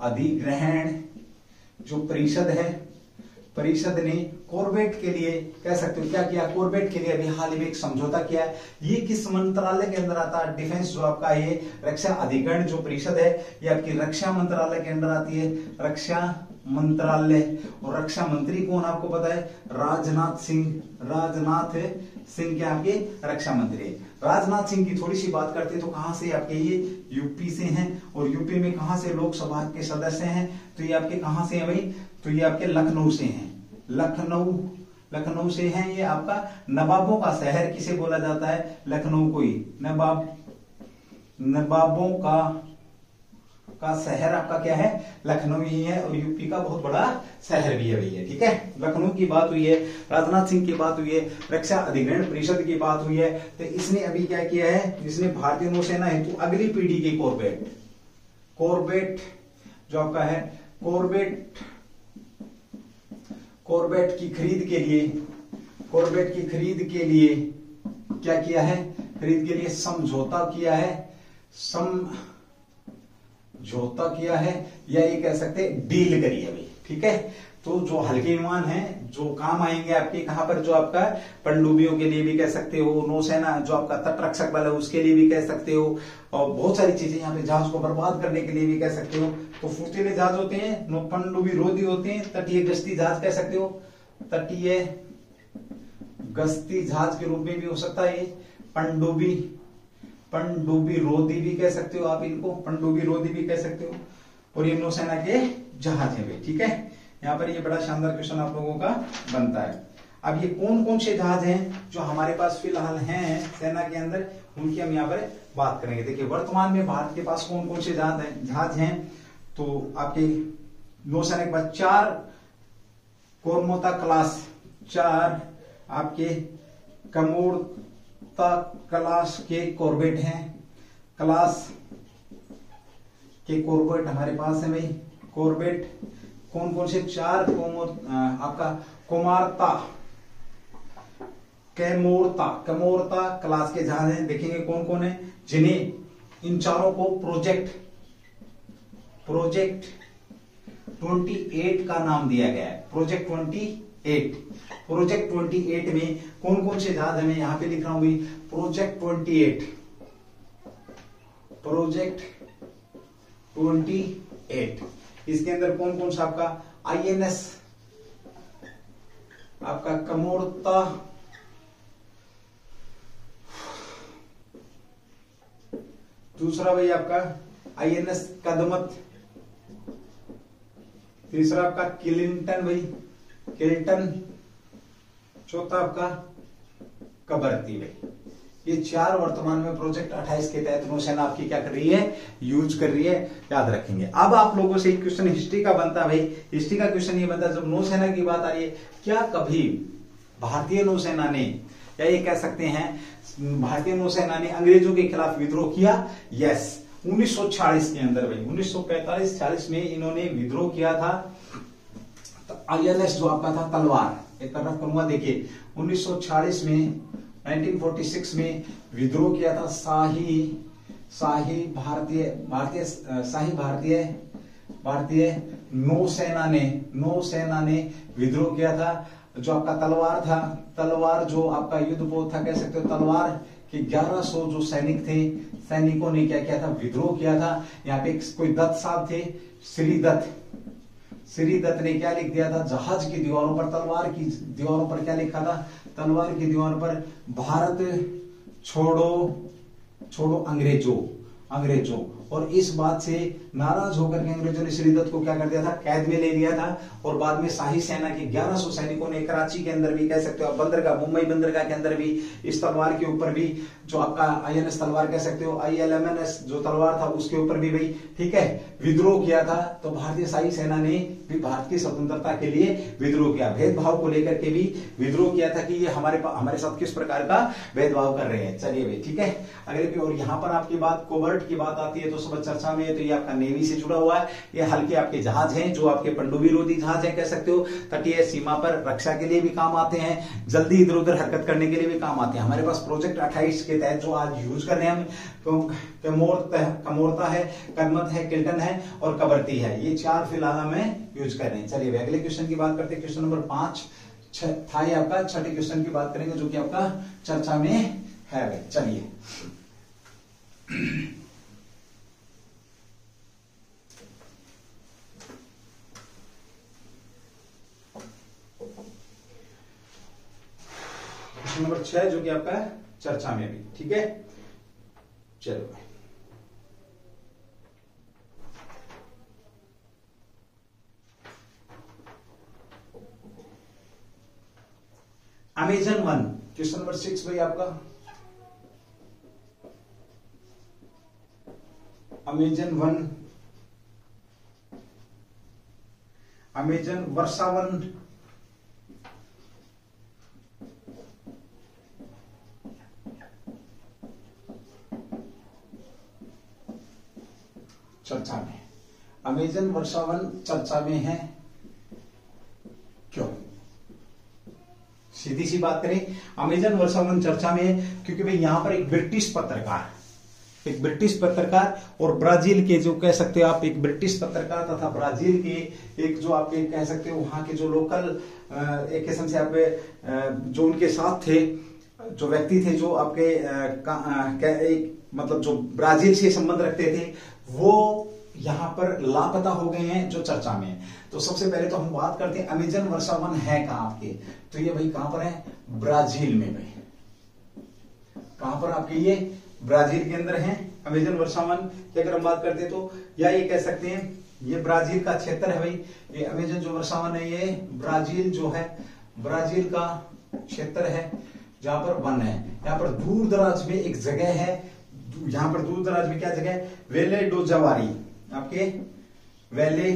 अधिग्रहण जो परिषद है, परिषद ने कॉर्बेट के लिए कह सकते हो क्या किया, कॉर्बेट के लिए अभी हाल ही में एक समझौता किया है। ये किस मंत्रालय के अंदर आता है, डिफेंस जो आपका ये रक्षा अधिग्रहण जो परिषद है ये आपकी रक्षा मंत्रालय के अंदर आती है, रक्षा मंत्रालय। और रक्षा मंत्री कौन आपको पता है, राजनाथ सिंह क्या आपके रक्षा मंत्री है। राजनाथ सिंह की थोड़ी सी बात करते हैं तो कहां से आपके ये यूपी से हैं, और यूपी में कहां से लोकसभा के सदस्य हैं, तो ये आपके कहां से हैं भाई, तो ये आपके लखनऊ से हैं, लखनऊ से हैं। ये आपका नवाबों का शहर किसे बोला जाता है, लखनऊ को ही नवाबों का शहर आपका क्या है, लखनऊ ही है, और यूपी का बहुत बड़ा शहर भी है भैया। ठीक है, लखनऊ की बात हुई है, राजनाथ सिंह की बात हुई है, रक्षा अधिग्रहण परिषद की बात हुई है। तो इसने अभी क्या किया है, इसने भारतीय नौसेना हेतु अगली पीढ़ी की कॉर्बेट जो आपका है, कॉर्बेट की खरीद के लिए क्या किया है, खरीद के लिए समझौता किया है, या ये कह सकते हैं डील करी है भाई। ठीक है, तो जो हल्के विमान है जो काम आएंगे आपके कहां पर, जो आपका पनडुब्बियों के लिए भी कह सकते हो, नौसेना जो आपका तटरक्षक बल है उसके लिए भी कह सकते हो, और बहुत सारी चीजें यहाँ पे जहाज को बर्बाद करने के लिए भी कह सकते हो। तो फुर्तीले जहाज होते हैं, पनडुब्बी रोधी होते हैं, तटीय गश्ती जहाज कह सकते हो, तटीय गश्ती जहाज के रूप में भी हो सकता है ये, पनडुब्बी रोधी भी कह सकते हो आप इनको, पनडुब्बी रोधी भी कह सकते हो। और ये नौसेना के जहाज है भाई, ठीक है। यहाँ पर ये बड़ा शानदार क्वेश्चन आप लोगों का बनता है। अब ये कौन कौन से जहाज हैं जो हमारे पास फिलहाल हैं सेना के अंदर, उनकी हम यहाँ पर बात करेंगे। देखिए वर्तमान में भारत के पास कौन कौन से जहाज हैं, तो आपके नौसेना के पास 4 कोरमोता क्लास, 4 आपके कमोरता क्लास के कॉर्वेट हैं, क्लास के कॉर्वेट हमारे पास है भाई। कॉर्वेट कौन कौन से 4 आपका कैमोरता क्लास के जहाज हैं। देखेंगे कौन कौन है, जिन्हें इन चारों को प्रोजेक्ट 28 का नाम दिया गया है। प्रोजेक्ट 28 में कौन कौन से जहाज है, मैं यहां पे लिख रहा हूं भाई। प्रोजेक्ट 28 इसके अंदर कौन कौन सा आपका INS आपका कमोरता, दूसरा भाई आपका INS कदमत, तीसरा आपका किल्टन, चौथा आपका कबरती भाई। ये 4 वर्तमान में प्रोजेक्ट 28 के तहत नौसेना आपकी क्या कर रही है, यूज कर रही है, याद रखेंगे। अब आप लोगों से एक क्वेश्चन हिस्ट्री का बनता है भाई। हिस्ट्री का क्वेश्चन ये बनता है, जब नौसेना की बात आ रही है, क्या कभी भारतीय नौसेना ने, या ये कह सकते हैं भारतीय नौसेना ने अंग्रेजों के खिलाफ विद्रोह किया? यस, 1946 के अंदर भाई, 1945-46 में इन्होंने विद्रोह किया था। तो INS जो आपका था तलवार, एक तरफ करूंगा, देखिए 1946 में 1946 में विद्रोह किया था शाही भारतीय नौसेना ने विद्रोह किया था। जो आपका तलवार जो आपका युद्धपोत था, कह सकते हो तलवार के 1100 जो सैनिक थे, सैनिकों ने क्या किया था, विद्रोह किया था। यहाँ पे कोई दत्त साहब थे, श्री दत्त ने क्या लिख दिया था, जहाज की दीवारों पर, तलवार की दीवारों पर क्या लिखा था, तलवार की दीवारों पर, भारत छोड़ो अंग्रेजों। और इस बात से नाराज होकर के अंग्रेजों ने श्रीदत्त को क्या कर दिया था, कैद में ले लिया था। और बाद में शाही सेना के 1100 सैनिकों ने कराची के अंदर भी, कह सकते हो मुंबई बंदरगाह के अंदर भी इस तलवार के ऊपर भी, जो आपका INS तलवार कह सकते हो, ILMNS जो तलवार था उसके ऊपर भी भाई, ठीक है, विद्रोह किया था। तो भारतीय शाही सेना ने भी भारत की स्वतंत्रता के लिए विद्रोह किया, भेदभाव को लेकर के भी विद्रोह किया था कि ये हमारे साथ किस प्रकार का भेदभाव कर रहे हैं। चलिए भाई, ठीक है, अगले पे। और यहाँ पर आपकी बात कोबर्ट की बात आती है तो सब चर्चा में है, तो ये आपका नेवी से जुड़ा हुआ है। ये हल्के आपके जहाज हैं, जो आपके पनडुब्बी रोधी जहाज हैं, कह सकते हो, तटीय सीमा पर रक्षा के लिए भी काम आते हैं, जल्दी इधर उधर हरकत करने के लिए भी काम आते हैं। हमारे पास प्रोजेक्ट 28 के तहत जो आज यूज कर रहे हैं हम, कमोरता है, कदमत है, किल्टन है और कबरती है, ये 4 फिलहाल हमें यूज कर रहे हैं। चलिए अगले क्वेश्चन की बात करते हैं। क्वेश्चन नंबर 5 था ये आपका, छठे क्वेश्चन की बात करेंगे, जो कि आपका चर्चा में है भाई। चलिए क्वेश्चन नंबर 6 जो कि आपका चर्चा में भी, ठीक है। चलो अमेजन 1, क्वेश्चन नंबर 6 भाई आपका, अमेजन वर्षा 1 चर्चा में, अमेजन वर्षा 1 चर्चा में है, क्यों? सीधी सी बात करें, अमेजन वर्षा 1 चर्चा में है क्योंकि भाई यहां पर एक ब्रिटिश पत्रकार और ब्राजील के, जो कह सकते हो आप, एक ब्रिटिश पत्रकार तथा ब्राजील के एक जो आपके कह सकते हो वहां के जो लोकल एक किस्म से आप जो उनके साथ थे, जो व्यक्ति थे, जो आपके एक मतलब जो ब्राजील से संबंध रखते थे, वो यहां पर लापता हो गए हैं, जो चर्चा में है। तो सबसे पहले तो हम बात करते हैं अमेजन वर्षा 1 है कहां आपके, तो ये भाई कहां पर है, ब्राजील में भाई। कहां पर आपके ये ब्राजील के अंदर है अमेजन वर्षावन की अगर हम बात करते हैं तो, या ये कह सकते हैं ये ब्राजील का क्षेत्र है भाई। ये अमेजन जो वर्षावन है ये ब्राजील जो है, ब्राजील का क्षेत्र है जहां पर वन है। यहाँ पर दूर दराज में एक जगह है, यहाँ पर दूर दराज में क्या जगह है, वेले डो जवारी, आपके वेले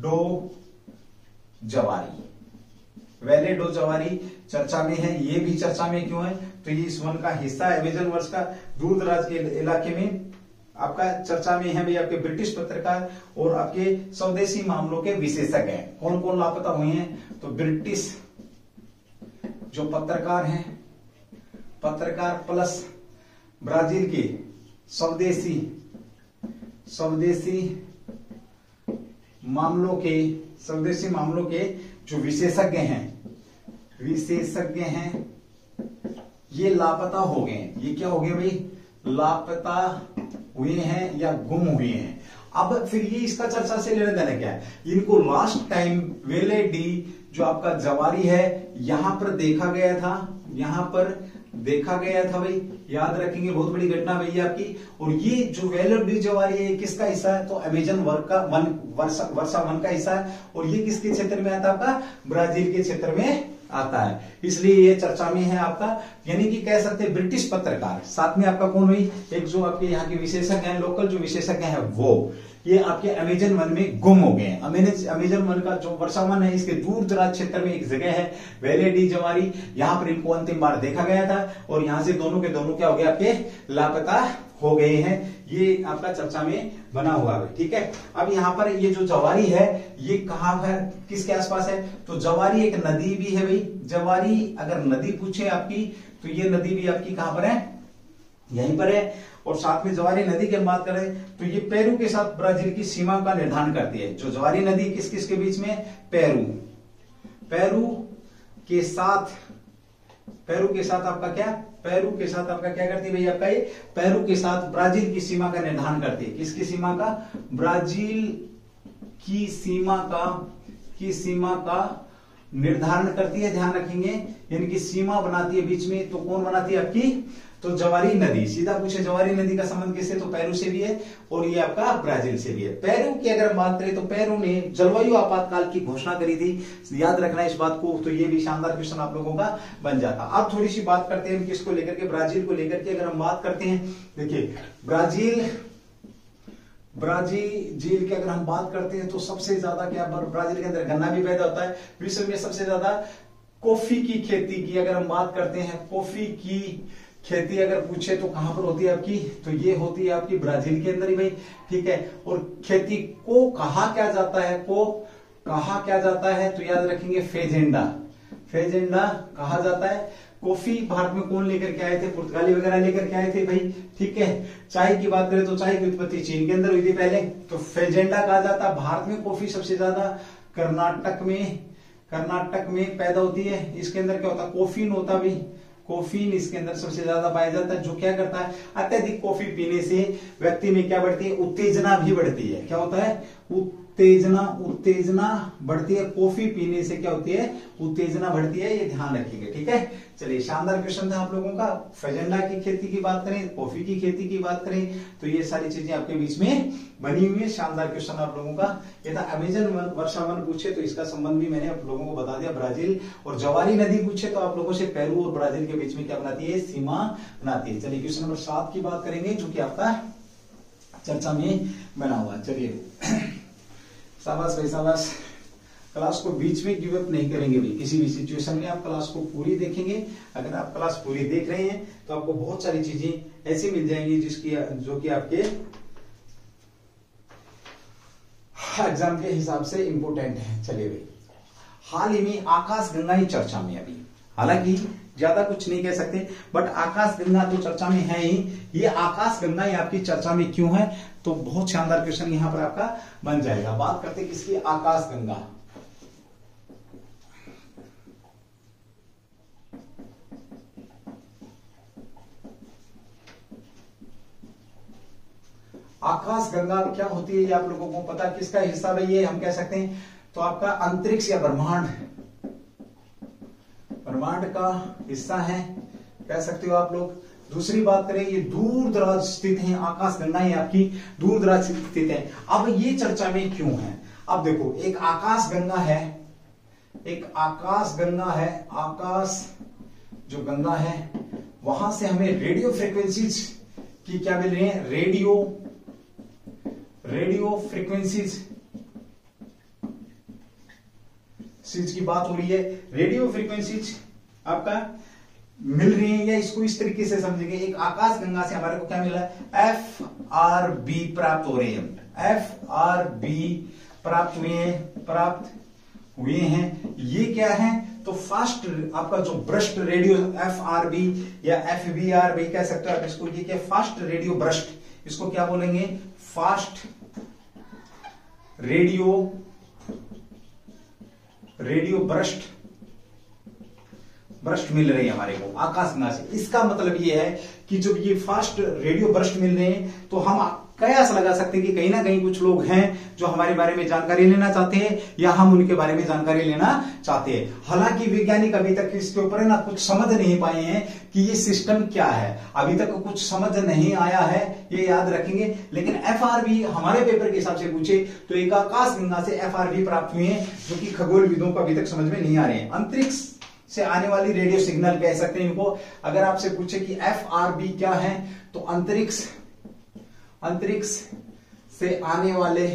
डो जवारी, वेले डो जवारी चर्चा में है। ये भी चर्चा में क्यों है, तो ये इस वन का हिस्सा है, अमेजन वर्ष का दूर दराज के इलाके में आपका चर्चा में है भाई। आपके ब्रिटिश पत्रकार और आपके स्वदेशी मामलों के विशेषज्ञ हैं। कौन कौन लापता हुए हैं, तो ब्रिटिश जो पत्रकार हैं, पत्रकार प्लस ब्राजील के स्वदेशी मामलों के जो विशेषज्ञ हैं ये लापता हो गए। ये क्या हो गए भाई, लापता हुए हैं या गुम हुए हैं। अब फिर ये इसका चर्चा से लेना देना क्या है, इनको लास्ट टाइम वेले डी जो आपका जवारी है यहां पर देखा गया था, यहां पर देखा गया था भाई, याद रखेंगे, बहुत बड़ी घटना भाई आपकी। और ये जो वेले डी जवारी है किसका हिस्सा है, तो अमेजन वर्षा वन का हिस्सा है। और ये किसके क्षेत्र में आता है, आपका ब्राजील के क्षेत्र में आता है, इसलिए ये चर्चा में है आपका। यानी कि कह सकते हैं ब्रिटिश पत्रकार, साथ में आपका कौन हुई, एक जो आपके यहाँ के विशेषज्ञ हैं, लोकल जो विशेषज्ञ हैं वो, ये आपके अमेजन वन में गुम हो गए हैं। अमेजन वन का जो वर्षा वन है इसके दूर दराज क्षेत्र में एक जगह है वेले डी जवारी, यहाँ पर इनको अंतिम बार देखा गया था और यहाँ से दोनों के दोनों क्या हो गए, आपके लापता हो गए हैं। ये आपका चर्चा में बना हुआ है, ठीक है। अब यहाँ पर ये जो जवारी है ये कहाँ है, किसके आसपास है, तो जवारी एक नदी भी है भाई। जवारी अगर नदी पूछे आपकी तो ये नदी भी आपकी कहां पर है, यहीं पर है। और साथ में जवारी नदी की हम बात करें तो ये पेरू के साथ ब्राजील की सीमा का निर्धारण करती है। जो जवारी नदी किस किस के बीच में, पेरू के साथ आपका क्या, पेरू के साथ आपका क्या करती है भाई, आपका ये पेरू के साथ ब्राजील की सीमा का निर्धारण करती है। किसकी सीमा का, ब्राजील की सीमा का निर्धारण करती है, ध्यान रखेंगे। यानी कि सीमा बनाती है बीच में, तो कौन बनाती है आपकी, तो जवारी नदी। सीधा पूछे जवारी नदी का संबंध किससे, तो पेरू से भी है और ये आपका ब्राजील से भी है। पेरू की अगर बात करें तो पेरू ने जलवायु आपातकाल की घोषणा करी थी, याद रखना इस बात को, तो ये भी शानदार क्वेश्चन आप लोगों का बन जाता। अब थोड़ी सी बात करते हैं किसको लेकर के, ब्राजील को लेकर के अगर हम बात करते हैं, देखिए ब्राजील की अगर हम बात करते हैं तो सबसे ज्यादा क्या, ब्राजील के अंदर गन्ना भी पैदा होता है। विश्व में सबसे ज्यादा कॉफी की खेती की अगर हम बात करते हैं, कॉफी की खेती अगर पूछे तो कहां पर होती है आपकी, तो ये होती है आपकी ब्राजील के अंदर ही भाई, ठीक है। और खेती को कहा क्या जाता है, तो याद रखेंगे फेजेंडा कहा जाता है। कॉफी भारत में कौन लेकर के आए थे, पुर्तगाली वगैरह लेकर के आए थे भाई, ठीक है। चाय की बात करें तो चाय की उत्पत्ति चीन के अंदर हुई थी पहले, तो फेजेंडा कहा जाता है। भारत में कॉफी सबसे ज्यादा कर्नाटक में पैदा होती है। इसके अंदर क्या होता है, कोफीन होता भी, कोफीन इसके अंदर सबसे ज्यादा पाया जाता है, जो क्या करता है, अत्यधिक कॉफी पीने से व्यक्ति में क्या बढ़ती है, उत्तेजना भी बढ़ती है। क्या होता है, उत्तेजना बढ़ती है। कॉफी पीने से क्या होती है, उत्तेजना बढ़ती है, ये ध्यान रखिएगा, ठीक है। चलिए, शानदार क्वेश्चन था आप लोगों का। फेजेंडा की खेती की बात करें, कॉफी की खेती की बात करें, तो ये सारी चीजें आपके बीच में बनी हुई है। शानदार क्वेश्चन आप लोगों का ये था। अमेजन वर्षावन पूछे तो इसका संबंध भी मैंने आप लोगों को बता दिया, ब्राजील। और जवारी नदी पूछे तो आप लोगों से पेरू और ब्राजील के बीच में क्या बनाती है, सीमा बनाती है। चलिए, क्वेश्चन नंबर 7 की बात करेंगे, जो कि आपका चर्चा में बना हुआ। चलिए, शाबाश भाई शाबाश। क्लास को बीच में गिव अप नहीं करेंगे भाई, किसी भी सिचुएशन में आप क्लास को पूरी देखेंगे। अगर आप क्लास पूरी देख रहे हैं तो आपको बहुत सारी चीजें ऐसी मिल जाएंगी जो कि आपके एग्जाम के हिसाब से इंपोर्टेंट है। चलिए भाई, हाल ही में आकाशगंगा ही चर्चा में, अभी हालांकि ज्यादा कुछ नहीं कह सकते, बट आकाशगंगा तो चर्चा में है ही। ये आकाशगंगा ही आपकी चर्चा में क्यों है, तो बहुत शानदार क्वेश्चन यहां पर आपका बन जाएगा। बात करते हैं किसकी, आकाशगंगा। आकाशगंगा क्या होती है, ये आप लोगों को पता, किसका हिस्सा है ये, हम कह सकते हैं तो आपका अंतरिक्ष या ब्रह्मांड का हिस्सा है, कह सकते हो आप लोग। दूसरी बात करें, ये दूर दराज स्थित हैं, आकाश गंगाएं आपकी दूर दराज स्थित हैं। अब ये चर्चा में क्यों है? अब देखो, एक आकाश गंगा है, एक आकाश गंगा है, आकाश जो गंगा है वहां से हमें रेडियो फ्रीक्वेंसीज की क्या मिल रही है? रेडियो फ्रीक्वेंसीज की बात हो रही है। रेडियो फ्रीक्वेंसीज आपका मिल रही है, या इसको इस तरीके से समझेंगे, एक आकाश गंगा से हमारे को क्या मिल रहा है? FRB प्राप्त हो रहे हैं, FRB प्राप्त हुए हैं। ये क्या है? तो फास्ट आपका जो ब्रस्ट रेडियो FRB या FBR कह सकते हो आप इसको, ये क्या? फास्ट रेडियो ब्रस्ट, इसको क्या बोलेंगे? फास्ट रेडियो ब्रस्ट मिल रही है हमारे को आकाश गंगा से। इसका मतलब ये है कि जब ये फास्ट रेडियो ब्रस्ट मिल रहे हैं तो हम कयास लगा सकते हैं कि कहीं ना कहीं कुछ लोग हैं जो हमारे बारे में जानकारी लेना चाहते हैं, या हम उनके बारे में जानकारी लेना चाहते हैं। हालांकि वैज्ञानिक अभी तक इसके ऊपर है ना कुछ समझ नहीं पाए हैं कि ये सिस्टम क्या है, अभी तक कुछ समझ नहीं आया है, ये याद रखेंगे। लेकिन FRB हमारे पेपर के हिसाब से पूछे तो एक आकाश गंगा से FRB प्राप्त हुए हैं, जो कि खगोलविदों को अभी तक समझ में नहीं आ रहे हैं। अंतरिक्ष से आने वाली रेडियो सिग्नल कह सकते हैं इनको। अगर आपसे पूछे कि FRB क्या है, तो अंतरिक्ष से आने वाले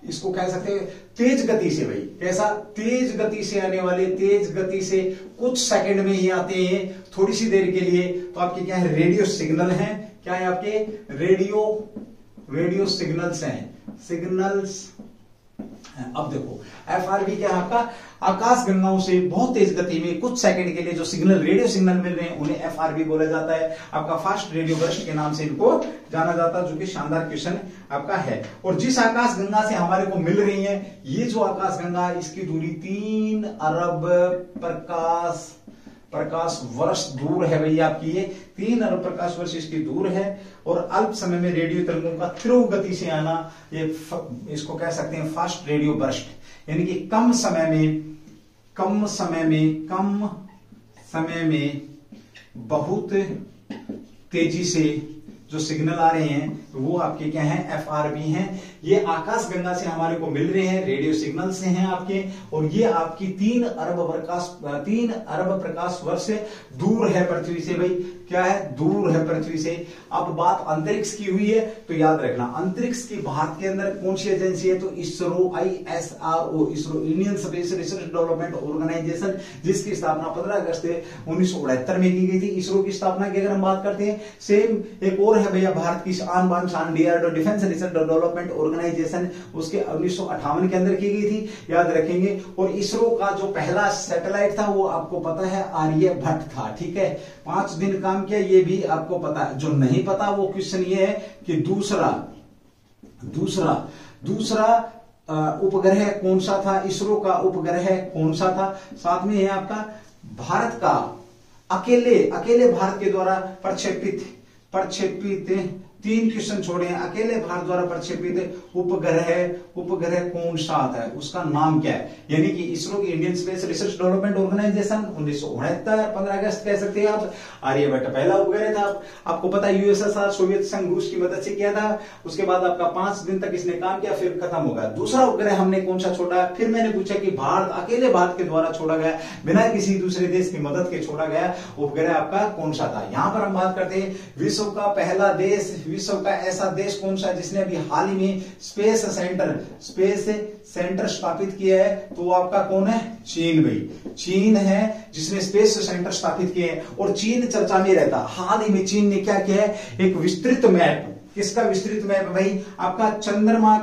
इसको कह सकते हैं तेज गति से। भाई कैसा? तेज गति से आने वाले, तेज गति से कुछ सेकंड में ही आते हैं, थोड़ी सी देर के लिए। तो आपके क्या है? रेडियो सिग्नल हैं। क्या है आपके? रेडियो सिग्नल्स हैं, अब देखो FRB क्या है आपका? आकाश गंगाओं से बहुत तेज गति में कुछ सेकंड के लिए जो रेडियो सिग्नल मिल रहे हैं उन्हें FRB बोला जाता है। आपका फास्ट रेडियो ब्रस्ट के नाम से इनको जाना जाता है, जो कि शानदार क्वेश्चन आपका है। और जिस आकाश गंगा से हमारे को मिल रही है, ये जो आकाश गंगा, इसकी दूरी 3 अरब प्रकाश वर्ष दूर है भैया आपकी। ये 3 अरब प्रकाश वर्ष इसकी दूर है। और अल्प समय में रेडियो तरंगों का तीव्र गति से आना, ये इसको कह सकते हैं फास्ट रेडियो बर्स्ट, यानी कि कम समय में बहुत तेजी से जो सिग्नल आ रहे हैं वो आपके क्या हैं? FRB हैं। ये आकाश गंगा से हमारे को मिल रहे हैं, रेडियो सिग्नल से हैं आपके, और ये आपकी 3 अरब प्रकाश वर्ष से दूर है पृथ्वी से। भाई क्या है? दूर है पृथ्वी से। अब बात अंतरिक्ष की हुई है तो याद रखना, अंतरिक्ष की भारत के अंदर कौन सी एजेंसी है? तो ISRO, ISRO, Indian space research development organisation, जिसकी स्थापना 15 अगस्त 1969 में की गई थी। इसरो की स्थापना की अगर हम बात करते हैं, सेम एक और है भैया भारत की आन बान शान DRDO, defence research development organisation, उसके 1958 के अंदर की गई थी, याद रखेंगे। और इसरो का जो पहला सैटेलाइट था वो आपको पता है आर्यभट्ट था, ठीक है। 5 दिन काम किया, ये भी आपको पता है। जो नहीं पता वो क्वेश्चन ये है कि दूसरा उपग्रह कौन सा था, इसरो का उपग्रह कौन सा था। साथ में है आपका भारत का अकेले भारत के द्वारा प्रक्षेपित 3 क्वेश्चन छोड़े हैं। अकेले भारत द्वारा प्रक्षेपित उपग्रह कौन सा आता है, उसका नाम क्या है? यानी कि इसरो की Indian space research development organisation 1969 15 अगस्त कह सकते हैं आप। आर्यभट्ट पहला उपग्रह था। आपको पता है USSR सोवियत संघ रूस की मदद से किया था। उसके बाद आपका 5 दिन तक इसने काम किया, फिर खत्म हो गया। दूसरा उपग्रह हमने कौन सा छोड़ा? फिर मैंने पूछा कि अकेले भारत के द्वारा छोड़ा गया, बिना किसी दूसरे देश की मदद के छोड़ा गया उपग्रह आपका कौन सा था। यहां पर हम बात करते हैं विश्व का पहला देश, विश्व का ऐसा देश कौन सा जिसने अभी हाल ही में स्पेस सेंटर स्थापित किया है, तो वो आपका कौन है? चीन। भाई चीन है जिसने स्पेस सेंटर स्थापित किए हैं, और चीन चर्चा में रहता। हाल ही में चीन ने क्या किया है? एक विस्तृत मैप। किसका विस्तृत मैप? भाई आपका चंद्रमा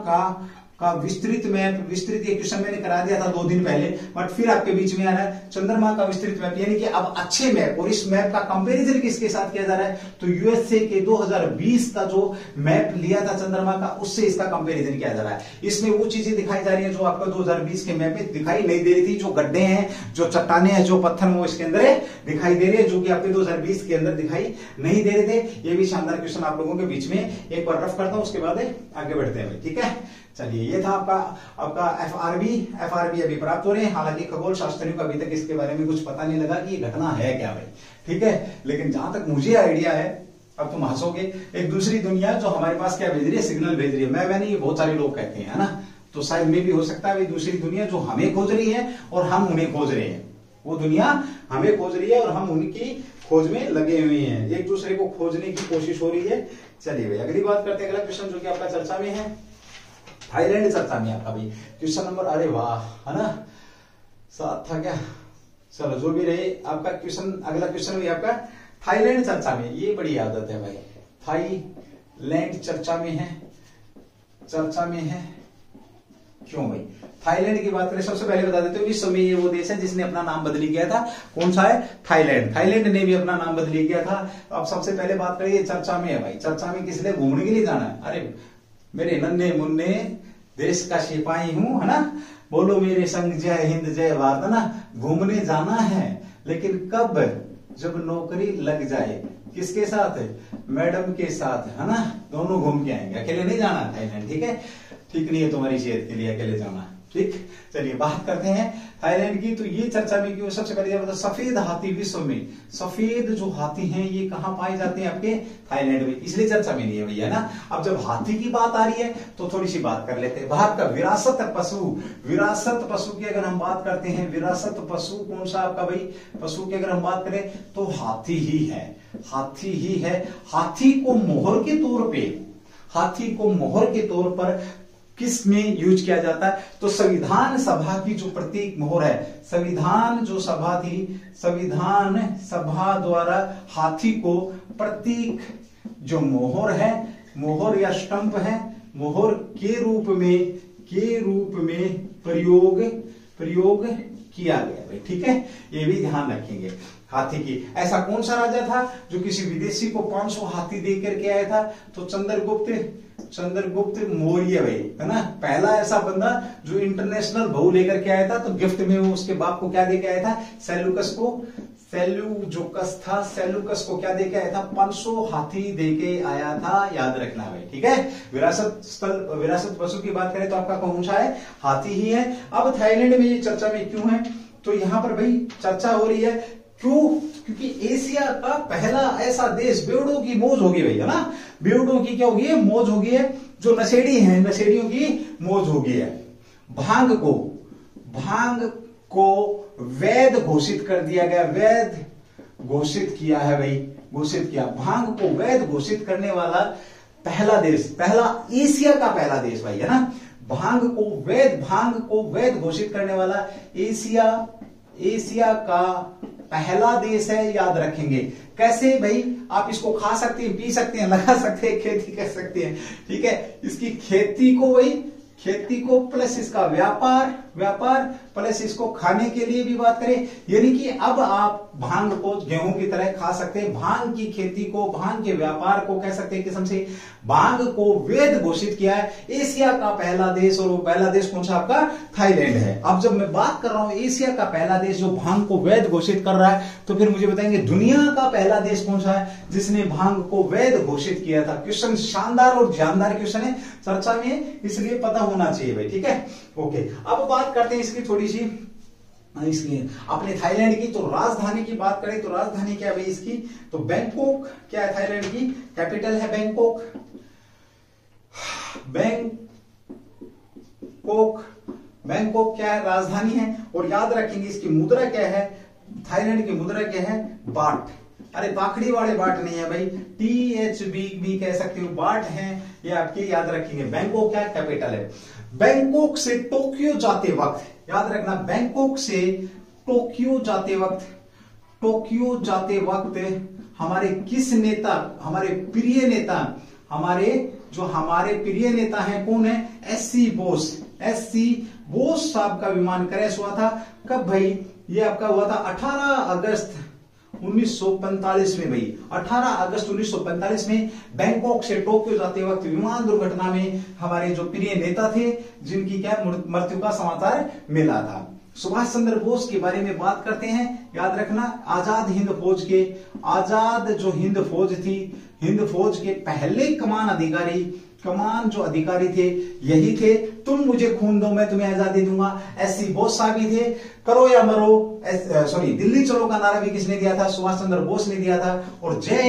का विस्तृत मैप। विस्तृत ये क्वेश्चन मैंने करा दिया था 2 दिन पहले, बट फिर आपके बीच में आ रहा है चंद्रमा का विस्तृत मैप, यानी कि अब अच्छे मैप। और इस मैप का कंपैरिजन किसके साथ किया जा रहा है? तो USA के 2020 का जो मैप लिया था चंद्रमा का, उससे इसका कंपैरिजन किया जा रहा है। इसमें वो चीजें दिखाई जा रही है जो आपको 2020 के मैप में दिखाई नहीं दे रही थी। जो गड्ढे हैं, जो चट्टाने हैं, जो पत्थर, वो इसके अंदर दिखाई दे रहे हैं, जो कि आपके 2020 के अंदर दिखाई नहीं दे रहे थे। ये भी शानदार क्वेश्चन आप लोगों के बीच में एक बार रफ करता हूं, उसके बाद आगे बढ़ते हैं। ठीक है, चलिए ये था आपका एफआरबी अभी प्राप्त हो रहे हैं। हालांकि खगोल शास्त्रियों को अभी तक इसके बारे में कुछ पता नहीं लगा कि ये घटना है क्या भाई, ठीक है। लेकिन जहां तक मुझे आइडिया है, अब तुम हंसोगे, एक दूसरी दुनिया जो हमारे पास क्या भेज रही है, सिग्नल भेज रही है। मैं नहीं, बहुत सारे लोग कहते हैं, है ना। तो शायद में भी हो सकता है दूसरी दुनिया जो हमें खोज रही है और हम उन्हें खोज रहे हैं। वो दुनिया हमें खोज रही है और हम उनकी खोज में लगे हुए हैं, एक दूसरे को खोजने की कोशिश हो रही है। चलिए भाई अगली बात करते हैं, अगला क्वेश्चन जो कि आपका चर्चा में है, थाईलैंड चर्चा में आपका भाई क्वेश्चन नंबर, अरे वाह, है ना, 7 था क्या, चलो जो भी रहे आपका क्वेश्चन, अगला क्वेश्चन भी आपका थाईलैंड चर्चा में। ये बड़ी आदत है भाई, थाईलैंड चर्चा में है, चर्चा में है क्यों भाई। थाईलैंड की बात करें, सबसे पहले बता देते हो विश्व में ये वो देश है जिसने अपना नाम बदली किया था। कौन सा है, थाईलैंड। थाईलैंड ने भी अपना नाम बदली किया था। अब सबसे पहले बात करें, ये चर्चा में है भाई। चर्चा में किस लिए, घूमने के लिए जाना है। अरे मेरे नन्हे मुन्ने देश का सिपाही हूं, है ना, बोलो मेरे संग जय हिंद जय भारत, ना, घूमने जाना है। लेकिन कब, जब नौकरी लग जाए। किसके साथ, मैडम के साथ, है ना, दोनों घूम के आएंगे, अकेले नहीं जाना थाईलैंड, ठीक है। ठीक नहीं है तुम्हारी सेहत के लिए अकेले जाना, ठीक। चलिए बात करते हैं थाईलैंड की। तो ये चर्चा में क्यों, सबसे पहले बता, सफेद हाथी विश्व में, सफेद जो हाथी हैं ये कहां पाए जाते हैं, आपके थाईलैंड में, इसलिए चर्चा में नहीं है भैया ना। अब जब हाथी की बात आ रही है तो थोड़ी सी बात कर लेते हैं। भारत का विरासत पशु, विरासत पशु की अगर हम बात करते हैं, विरासत पशु कौन सा आपका भाई, पशु की अगर हम बात करें तो हाथी ही है, हाथी ही है। हाथी को मोहर के तौर पे, हाथी को मोहर के तौर पर किस में यूज किया जाता है, तो संविधान सभा की जो प्रतीक मोहर है, संविधान जो सभा थी, संविधान सभा द्वारा हाथी को प्रतीक जो मोहर है, मोहर या स्टंप है, मोहर के रूप में प्रयोग किया गया भाई, ठीक है। ये भी ध्यान रखेंगे हाथी की। ऐसा कौन सा राजा था जो किसी विदेशी को 500 हाथी दे करके आया था, तो चंद्रगुप्त मौर्य भाई, है ना, पहला ऐसा बंदा जो इंटरनेशनल भाव लेकर के आया था। तो गिफ्ट में वो उसके बाप को क्या दे के आया था, सेल्यूकस था, सेल्यूकस को क्या दे के आया था, 500 हाथी दे के आया था, याद रखना भाई, ठीक है। विरासत पशु की बात करें तो आपका कौन सा है, हाथी ही है। अब थाईलैंड में ये चर्चा में क्यों है, तो यहां पर भाई चर्चा हो रही है क्यों, क्योंकि एशिया का पहला ऐसा देश, बेवड़ों की मौज होगी भाई, है ना, बेवड़ों की क्या होगी है, मौज होगी है, जो नशेड़ी हैं, नशेड़ियों की मौज होगी है। भांग को वैध घोषित कर दिया गया, वैध घोषित किया है भाई, घोषित किया। भांग को वैध घोषित करने वाला पहला देश, पहला एशिया का पहला देश भाई, है ना। भांग को वैध घोषित करने वाला एशिया का पहला देश है, याद रखेंगे। कैसे भाई, आप इसको खा सकते हैं, पी सकते हैं, लगा सकते हैं, खेती कर सकते हैं, ठीक है। इसकी खेती को प्लस इसका व्यापार प्लस इसको खाने के लिए भी बात करें, यानी कि अब आप भांग को गेहूं की तरह खा सकते हैं। भांग की खेती को, भांग के व्यापार को कह सकते हैं किस्म से भांग को वैध घोषित किया है एशिया का पहला देश, और वो पहला देश कौन सा आपका, थाईलैंड है। अब जब मैं बात कर रहा हूं एशिया का पहला देश जो भांग को वैध घोषित कर रहा है, तो फिर मुझे बताएंगे दुनिया का पहला देश कौन सा है जिसने भांग को वैध घोषित किया था। क्वेश्चन शानदार और जानदार क्वेश्चन है, चर्चा में, इसलिए पता होना चाहिए भाई, ठीक है। ओके, अब बात करते हैं इसकी थोड़ी सी, इसकी अपने थाईलैंड की। तो राजधानी की बात करें तो राजधानी क्या है भाई इसकी, तो बैंकॉक क्या है, थाईलैंड की कैपिटल है बैंकॉक। बैंकॉक क्या है, राजधानी है। और याद रखेंगे इसकी मुद्रा क्या है, थाईलैंड की मुद्रा क्या है, बाट। अरे पाखड़ी वाले बाट नहीं है भाई, THB भी कह सकते हो, बाट है ये आपके, याद रखेंगे। बैंकॉक क्या कैपिटल है। बैंकॉक से टोक्यो जाते वक्त, याद रखना, बैंकॉक से टोक्यो जाते वक्त हमारे किस नेता, हमारे प्रिय नेता हैं, कौन है, SC बोस साहब का विमान क्रैश हुआ था। कब भाई, ये आपका हुआ था 18 अगस्त 1945 में भाई, 18 अगस्त 1945 में बैंकॉक से टोक्यो जाते वक्त विमान दुर्घटना में हमारे जो प्रिय नेता थे जिनकी क्या मृत्यु का समाचार मिला था। सुभाष चंद्र बोस के बारे में बात करते हैं, याद रखना, आजाद हिंद फौज जो हिंद फौज थी, हिंद फौज के पहले कमान अधिकारी कमान जो अधिकारी थे यही थे। तुम मुझे खून दो मैं तुम्हें आजादी दूंगा, ऐसी बोस साहब भी थे। करो या मरो, सॉरी दिल्ली चलो का नारा भी किसने दिया था? सुभाष चंद्र बोस ने दिया था। और जय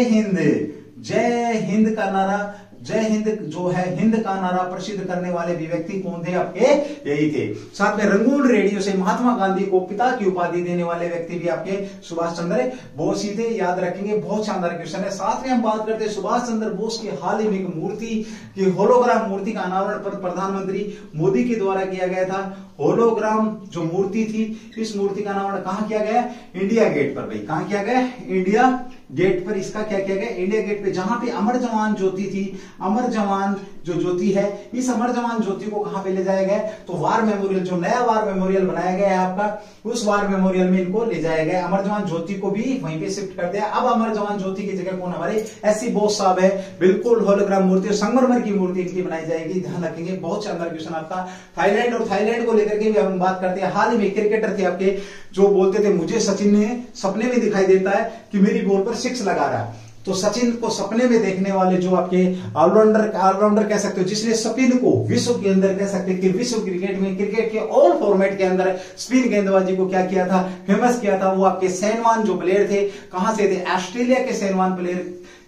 हिंद का नारा, जय हिंद जो है हिंद का नारा प्रसिद्ध करने वाले भी व्यक्ति कौन थे? आपके यही थे। साथ में रंगून रेडियो से महात्मा गांधी को पिता की उपाधि देने वाले व्यक्ति भी आपके सुभाष चंद्र बोस ही थे। याद रखेंगे, बहुत शानदार क्वेश्चन है। साथ में हम बात करते हैं सुभाष चंद्र बोस की हाल ही में एक मूर्ति की होलोग्राम मूर्ति का अनावरण प्रधानमंत्री मोदी के द्वारा किया गया था। होलोग्राम जो मूर्ति थी, इस मूर्ति का अनावरण कहां किया गया? इंडिया गेट पर। भाई कहां किया गया? इंडिया गेट पर। इसका क्या किया गया? इंडिया गेट पे, जहां पे अमर जवान ज्योति थी। अमर जवान जो ज्योति है, इस अमर जवान ज्योति को कहां पे ले जाया गया? तो वार मेमोरियल, जो नया वार मेमोरियल बनाया गया है आपका, उस वार मेमोरियल में इनको ले जाया गया। अमर जवान ज्योति को भी वहीं पे शिफ्ट कर दिया। अब अमर जवान ज्योति की जगह कौन? हमारे एस सी बोस साहब है। बिल्कुल होलोग्राम मूर्ति और संगमरमर की मूर्ति इनकी बनाई जाएगी, ध्यान रखेंगे। बहुत शानदार क्वेश्चन आपका। थाईलैंड, और थाईलैंड को लेकर के भी हम बात करते हैं। हाल ही में क्रिकेटर थे आपके जो बोलते थे मुझे सचिन ने सपने में दिखाई देता है कि मेरी बॉल पर 6 लगा रहा है। तो सचिन को सपने में देखने वाले जो आपके ऑलराउंडर कह सकते हो, जिसने सचिन को विश्व के अंदर कह सकते कि विश्व क्रिकेट में, क्रिकेट के ऑल फॉर्मेट के अंदर स्पिन गेंदबाजी को क्या किया था? फेमस किया था। वो आपके सैनवान जो प्लेयर थे, कहां से थे? ऑस्ट्रेलिया के सैनवान प्लेयर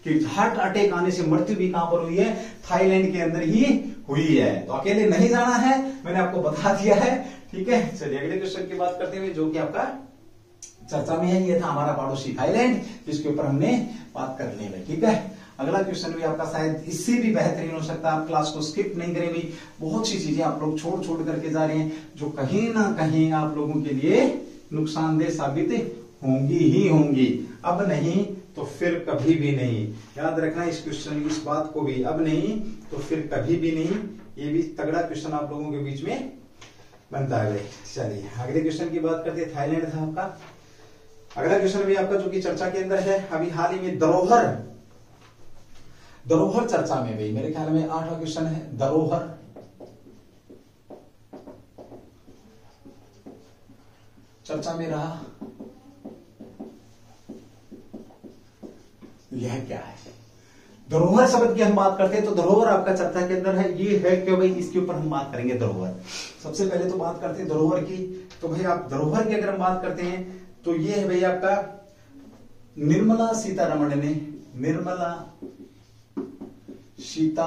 की हार्ट अटैक आने से मृत्यु भी कहां पर हुई है? थाईलैंड के अंदर ही हुई है। तो अकेले नहीं जाना है, मैंने आपको बता दिया है। ठीक है, चलिए अगले क्वेश्चन की बात करते हुए, जो कि आपका चर्चा में है। ये था हमारा पड़ोसी थाईलैंड, जिसके ऊपर हमने बात कर ली है। ठीक है, अगला क्वेश्चन भी आपका शायद इससे भी बेहतरीन हो सकता है। आप क्लास को स्किप नहीं करें भाई, बहुत सी चीजें आप लोग छोड़ करके जा रहे हैं जो कहीं ना कहीं आप लोगों के लिए नुकसानदेह साबित होंगी ही होंगी। अब नहीं तो फिर कभी भी नहीं। याद रखना इस क्वेश्चन, इस बात को भी, अब नहीं तो फिर कभी भी नहीं। ये भी तगड़ा क्वेश्चन आप लोगों के बीच में बनता है। चलिए अगले क्वेश्चन की बात करते हैं। थाईलैंड था आपका। अगला क्वेश्चन भी आपका जो कि चर्चा के अंदर है। अभी हाल ही में धरोहर चर्चा में भी, मेरे ख्याल में 8वां क्वेश्चन है। धरोहर चर्चा में रहा। यह क्या है? धरोहर शब्द की हम बात करते हैं तो धरोहर आपका चर्चा के अंदर है। ये है क्यों भाई? इसके ऊपर हम बात करेंगे। धरोहर सबसे पहले तो बात करते हैं धरोहर की। तो भाई आप धरोहर की अगर हम बात करते हैं तो ये है भाई आपका निर्मला सीतारमण ने, निर्मला सीता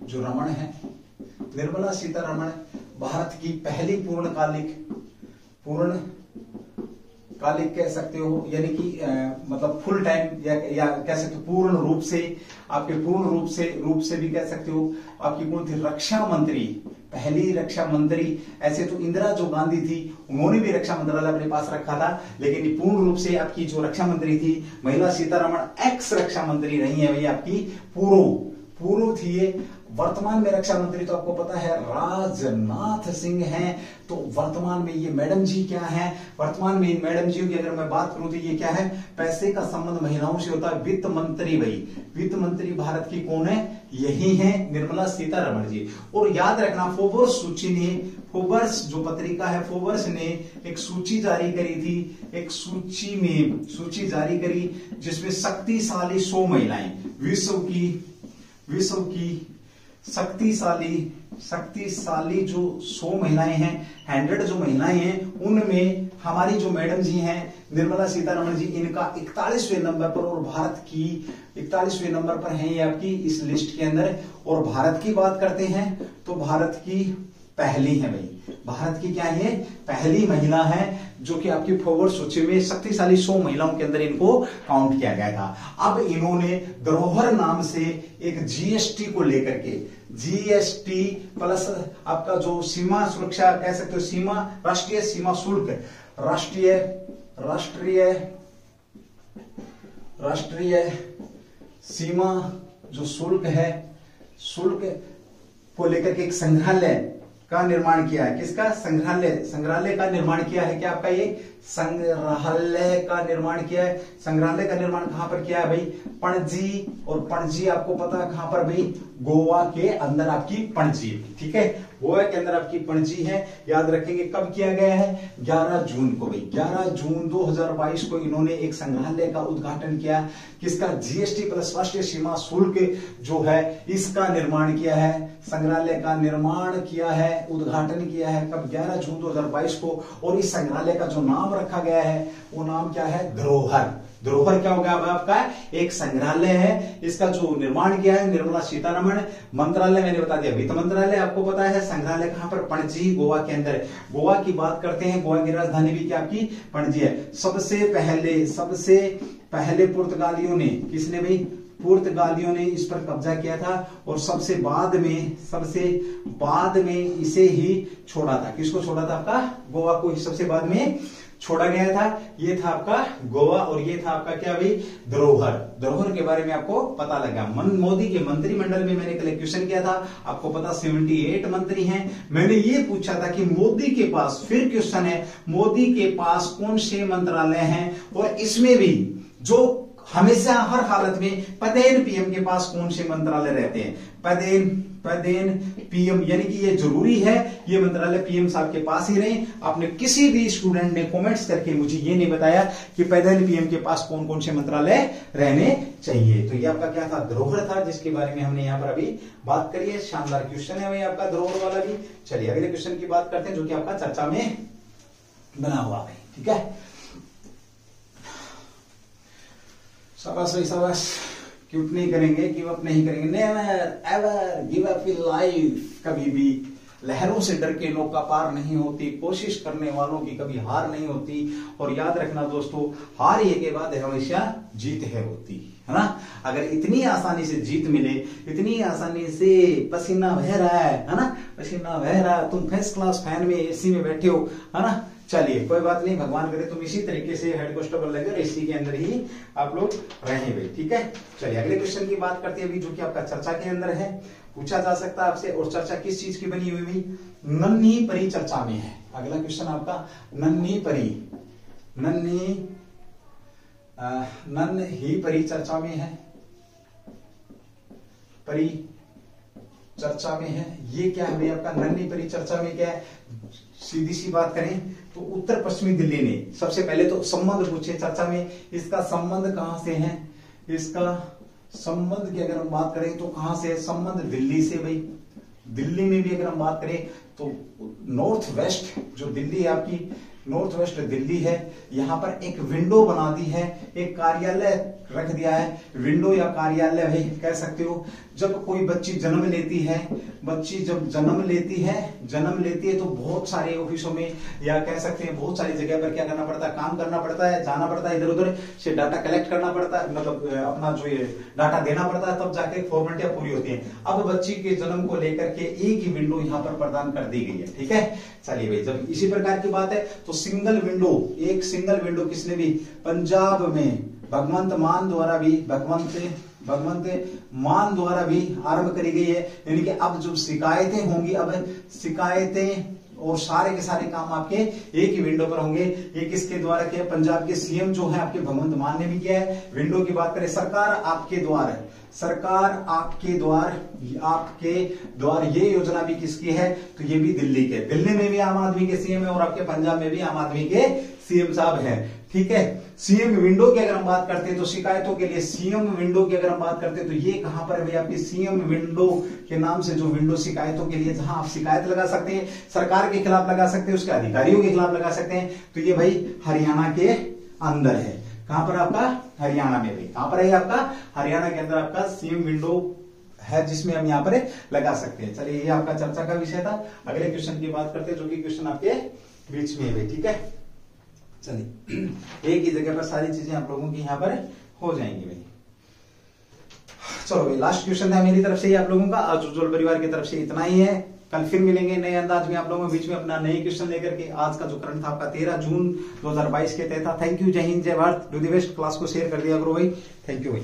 जो रमण है, निर्मला सीतारमण भारत की पहली पूर्णकालिक कह सकते हो, यानी कि मतलब फुल टाइम या कह सकते हो पूर्ण रूप से, आपके पूर्ण रूप से भी कह सकते हो। आपकी कौन थी? रक्षा मंत्री, पहली रक्षा मंत्री। ऐसे तो इंदिरा जो गांधी थी उन्होंने भी रक्षा मंत्रालय अपने पास रखा था, लेकिन पूर्ण रूप से आपकी जो रक्षा मंत्री थी महिला सीतारमण एक्स रक्षा मंत्री रही है भाई आपकी, पूर्व थी ये। वर्तमान में रक्षा मंत्री तो आपको पता है राजनाथ सिंह हैं। तो वर्तमान में ये मैडम जी क्या है? वर्तमान में इन मैडम जी की अगर मैं बात करूं तो ये क्या है? पैसे का संबंध महिलाओं से होता है। वित्त मंत्री भाई, वित्त मंत्री भारत की कौन है? यही है निर्मला सीतारमण जी। और याद रखना फोर्ब्स सूची ने, फोर्ब्स जो पत्रिका है, फोर्ब्स ने एक सूची जारी करी थी। एक सूची जारी करी जिसमें शक्तिशाली 100 महिलाएं, विश्व की शक्तिशाली जो 100 महिलाएं हैं, 100 जो महिलाएं हैं, उनमें हमारी जो मैडम जी हैं निर्मला सीतारमण जी, इनका 41वें नंबर पर, और भारत की 41वें नंबर पर है ये आपकी इस लिस्ट के अंदर। और भारत की बात करते हैं तो भारत की पहली है भाई, भारत की क्या है? पहली महिला है जो कि आपकी फॉरवर्ड सूची में शक्तिशाली 100 महिलाओं के अंदर इनको काउंट किया गया था। अब इन्होंने धरोहर नाम से एक जीएसटी को लेकर के, जीएसटी प्लस आपका जो सीमा सुरक्षा कह सकते हो, राष्ट्रीय सीमा शुल्क, राष्ट्रीय सीमा जो शुल्क है, शुल्क को लेकर के एक संग्रहालय का निर्माण किया है। किसका? संग्रहालय का निर्माण किया है। क्या आपका ये संग्रहालय का निर्माण किया है। संग्रहालय का निर्माण कहां पर किया है भाई? पणजी। और पणजी आपको पता है कहां पर भाई? गोवा के अंदर आपकी पणजी, ठीक है, गोवा के अंदर आपकी पणजी है। याद रखेंगे कब किया गया है? 11 जून को भाई, 11 जून 2022 को इन्होंने एक संग्रहालय का उद्घाटन किया। किसका? जीएसटी प्लस राष्ट्रीय सीमा शुल्क जो है इसका निर्माण किया है, संग्रहालय का निर्माण किया है, उद्घाटन किया है। कब? 11 जून 2022 को। और इस संग्रहालय का जो नाम रखा गया है वो नाम क्या है? धरोहर। धरोहर क्या होगा आपका? एक संग्रहालय है। इसका जो निर्माण किया है निर्मला सीतारमण। मंत्रालय मैंने बता दिया वित्त मंत्रालय, आपको पता है। संग्रहालय कहां पर? पणजी, गोवा के अंदर। गोवा की बात करते हैं, गोवा की राजधानी भी क्या आपकी? पणजी है। सबसे पहले पुर्तगालियों ने, किसने भाई? पुर्तगालियों ने इस पर कब्जा किया था और सबसे बाद में इसे ही छोड़ा था। किसको छोड़ा था? आपका गोवा को सबसे बाद में छोड़ा गया था। ये था आपका गोवा और ये था आपका क्या भाई? धरोहर। धरोहर के बारे में आपको पता लगा। मोदी के मंत्रिमंडल में मैंने कल क्वेश्चन किया था, आपको पता 78 मंत्री हैं। मैंने ये पूछा था कि मोदी के पास, फिर क्वेश्चन है, मोदी के पास कौन से मंत्रालय हैं? और इसमें भी जो हमेशा हर हालत में पदेन पीएम के पास कौन से मंत्रालय रहते हैं? पदेन पीएम, यानी कि ये जरूरी है ये मंत्रालय पीएम साहब के पास ही रहे। आपने किसी भी स्टूडेंट ने कमेंट्स करके मुझे ये नहीं बताया कि पदेन पीएम के पास कौन कौन से मंत्रालय रहने चाहिए। तो ये आपका क्या था? धरोहर था, जिसके बारे में हमने यहाँ पर अभी बात करी है। शानदार क्वेश्चन है भाई आपका धरोहर वाला भी। चलिए अगले क्वेश्चन की बात करते हैं जो कि आपका चर्चा में बना हुआ है, ठीक है। शाबाश भाई शाबाश, क्विट नहीं करेंगे, गिव अप नहीं करेंगे, never ever give up in life. कभी भी लहरों से डर के नौका पार नहीं होती, कोशिश करने वालों की कभी हार नहीं होती। और याद रखना दोस्तों, हार ये के बाद हमेशा जीत है होती है ना। अगर इतनी आसानी से जीत मिले, इतनी आसानी से पसीना बह रहा है ना, पसीना बह रहा है, तुम फर्स्ट क्लास फैन में एसी में बैठे हो, है ना, चलिए कोई बात नहीं, भगवान करे तुम इसी तरीके से हेड कांस्टेबल लगे और इसी के अंदर ही आप लोग रहेंगे, ठीक है। चलिए अगले क्वेश्चन की बात करते हैं अभी, जो कि आपका चर्चा के अंदर है, पूछा जा सकता है आपसे। और चर्चा किस चीज की बनी हुई भी? नन्ही परी चर्चा में है। अगला क्वेश्चन आपका नन्ही परी चर्चा में है, परी चर्चा में है। ये क्या है भाई आपका नन्ही परी चर्चा में क्या है? सीधी सी बात करें तो उत्तर पश्चिमी दिल्ली ने सबसे पहले तो संबंध पूछे चर्चा में। इसका संबंध कहां से है? इसका संबंध की अगर हम बात करें तो कहां से है? संबंध दिल्ली से भाई। दिल्ली में भी अगर हम बात करें तो नॉर्थ वेस्ट जो दिल्ली है आपकी, नॉर्थ वेस्ट दिल्ली है, यहां पर एक विंडो बना दी है, एक कार्यालय रख दिया है। विंडो या कार्यालय भाई कह सकते हो। जब कोई बच्ची जन्म लेती है, बच्ची जब जन्म लेती है तो बहुत सारे ऑफिसों में या कह सकते हैं बहुत सारी जगह पर क्या करना पड़ता है? काम करना पड़ता है, जाना पड़ता है, इधर उधर से डाटा कलेक्ट करना पड़ता है, मतलब अपना जो ये डाटा देना पड़ता है, तब जाके फॉर्मेलिटियां पूरी होती है। अब बच्ची के जन्म को लेकर के एक ही विंडो यहाँ पर प्रदान कर दी गई है, ठीक है। चलिए भाई, जब इसी प्रकार की बात है तो सिंगल विंडो, एक सिंगल विंडो किसने भी? पंजाब में भगवंत मान द्वारा भी आरंभ करी गई है। यानी कि अब जो शिकायतें होंगी, अब शिकायतें और सारे के सारे काम आपके एक ही विंडो पर होंगे। ये किसके द्वारा किया? पंजाब के सीएम जो है आपके भगवंत मान ने भी किया है। विंडो की बात करें, सरकार आपके द्वार ये योजना भी किसकी है? तो ये भी दिल्ली के। दिल्ली में भी आम आदमी के सीएम है और आपके पंजाब में भी आम आदमी के सीएम साहब है, ठीक है। सीएम विंडो की अगर हम बात करते हैं तो शिकायतों के लिए सीएम विंडो की अगर हम बात करते हैं तो ये कहां पर है भाई आपकी? सीएम विंडो के नाम से जो विंडो शिकायतों के लिए, जहां आप शिकायत लगा सकते हैं, सरकार के खिलाफ लगा सकते हैं, उसके अधिकारियों के खिलाफ लगा सकते हैं। तो ये भाई हरियाणा के अंदर है। कहां पर आपका? हरियाणा में भाई। कहां पर है आपका? हरियाणा के अंदर आपका सीएम विंडो है, जिसमें हम यहाँ पर लगा सकते हैं। चलिए ये आपका चर्चा का विषय था। अगले क्वेश्चन की बात करते हैं जो कि क्वेश्चन आपके बीच में है भाई, ठीक है। चलिए एक ही जगह पर सारी चीजें आप लोगों की यहाँ पर हो जाएंगी भाई। चलो भाई, लास्ट क्वेश्चन था मेरी तरफ से ही आप लोगों का। आज उज्जवल परिवार की तरफ से इतना ही है। कल फिर मिलेंगे नए अंदाज में आप लोगों के बीच में अपना नए क्वेश्चन लेकर के। आज का जो करंट था आपका 13 जून 2022 के तहत था। थैंक यू, जय हिंद, जय Bharat, do the best. Class को शेयर कर दिया करो भाई। थैंक यू भाई।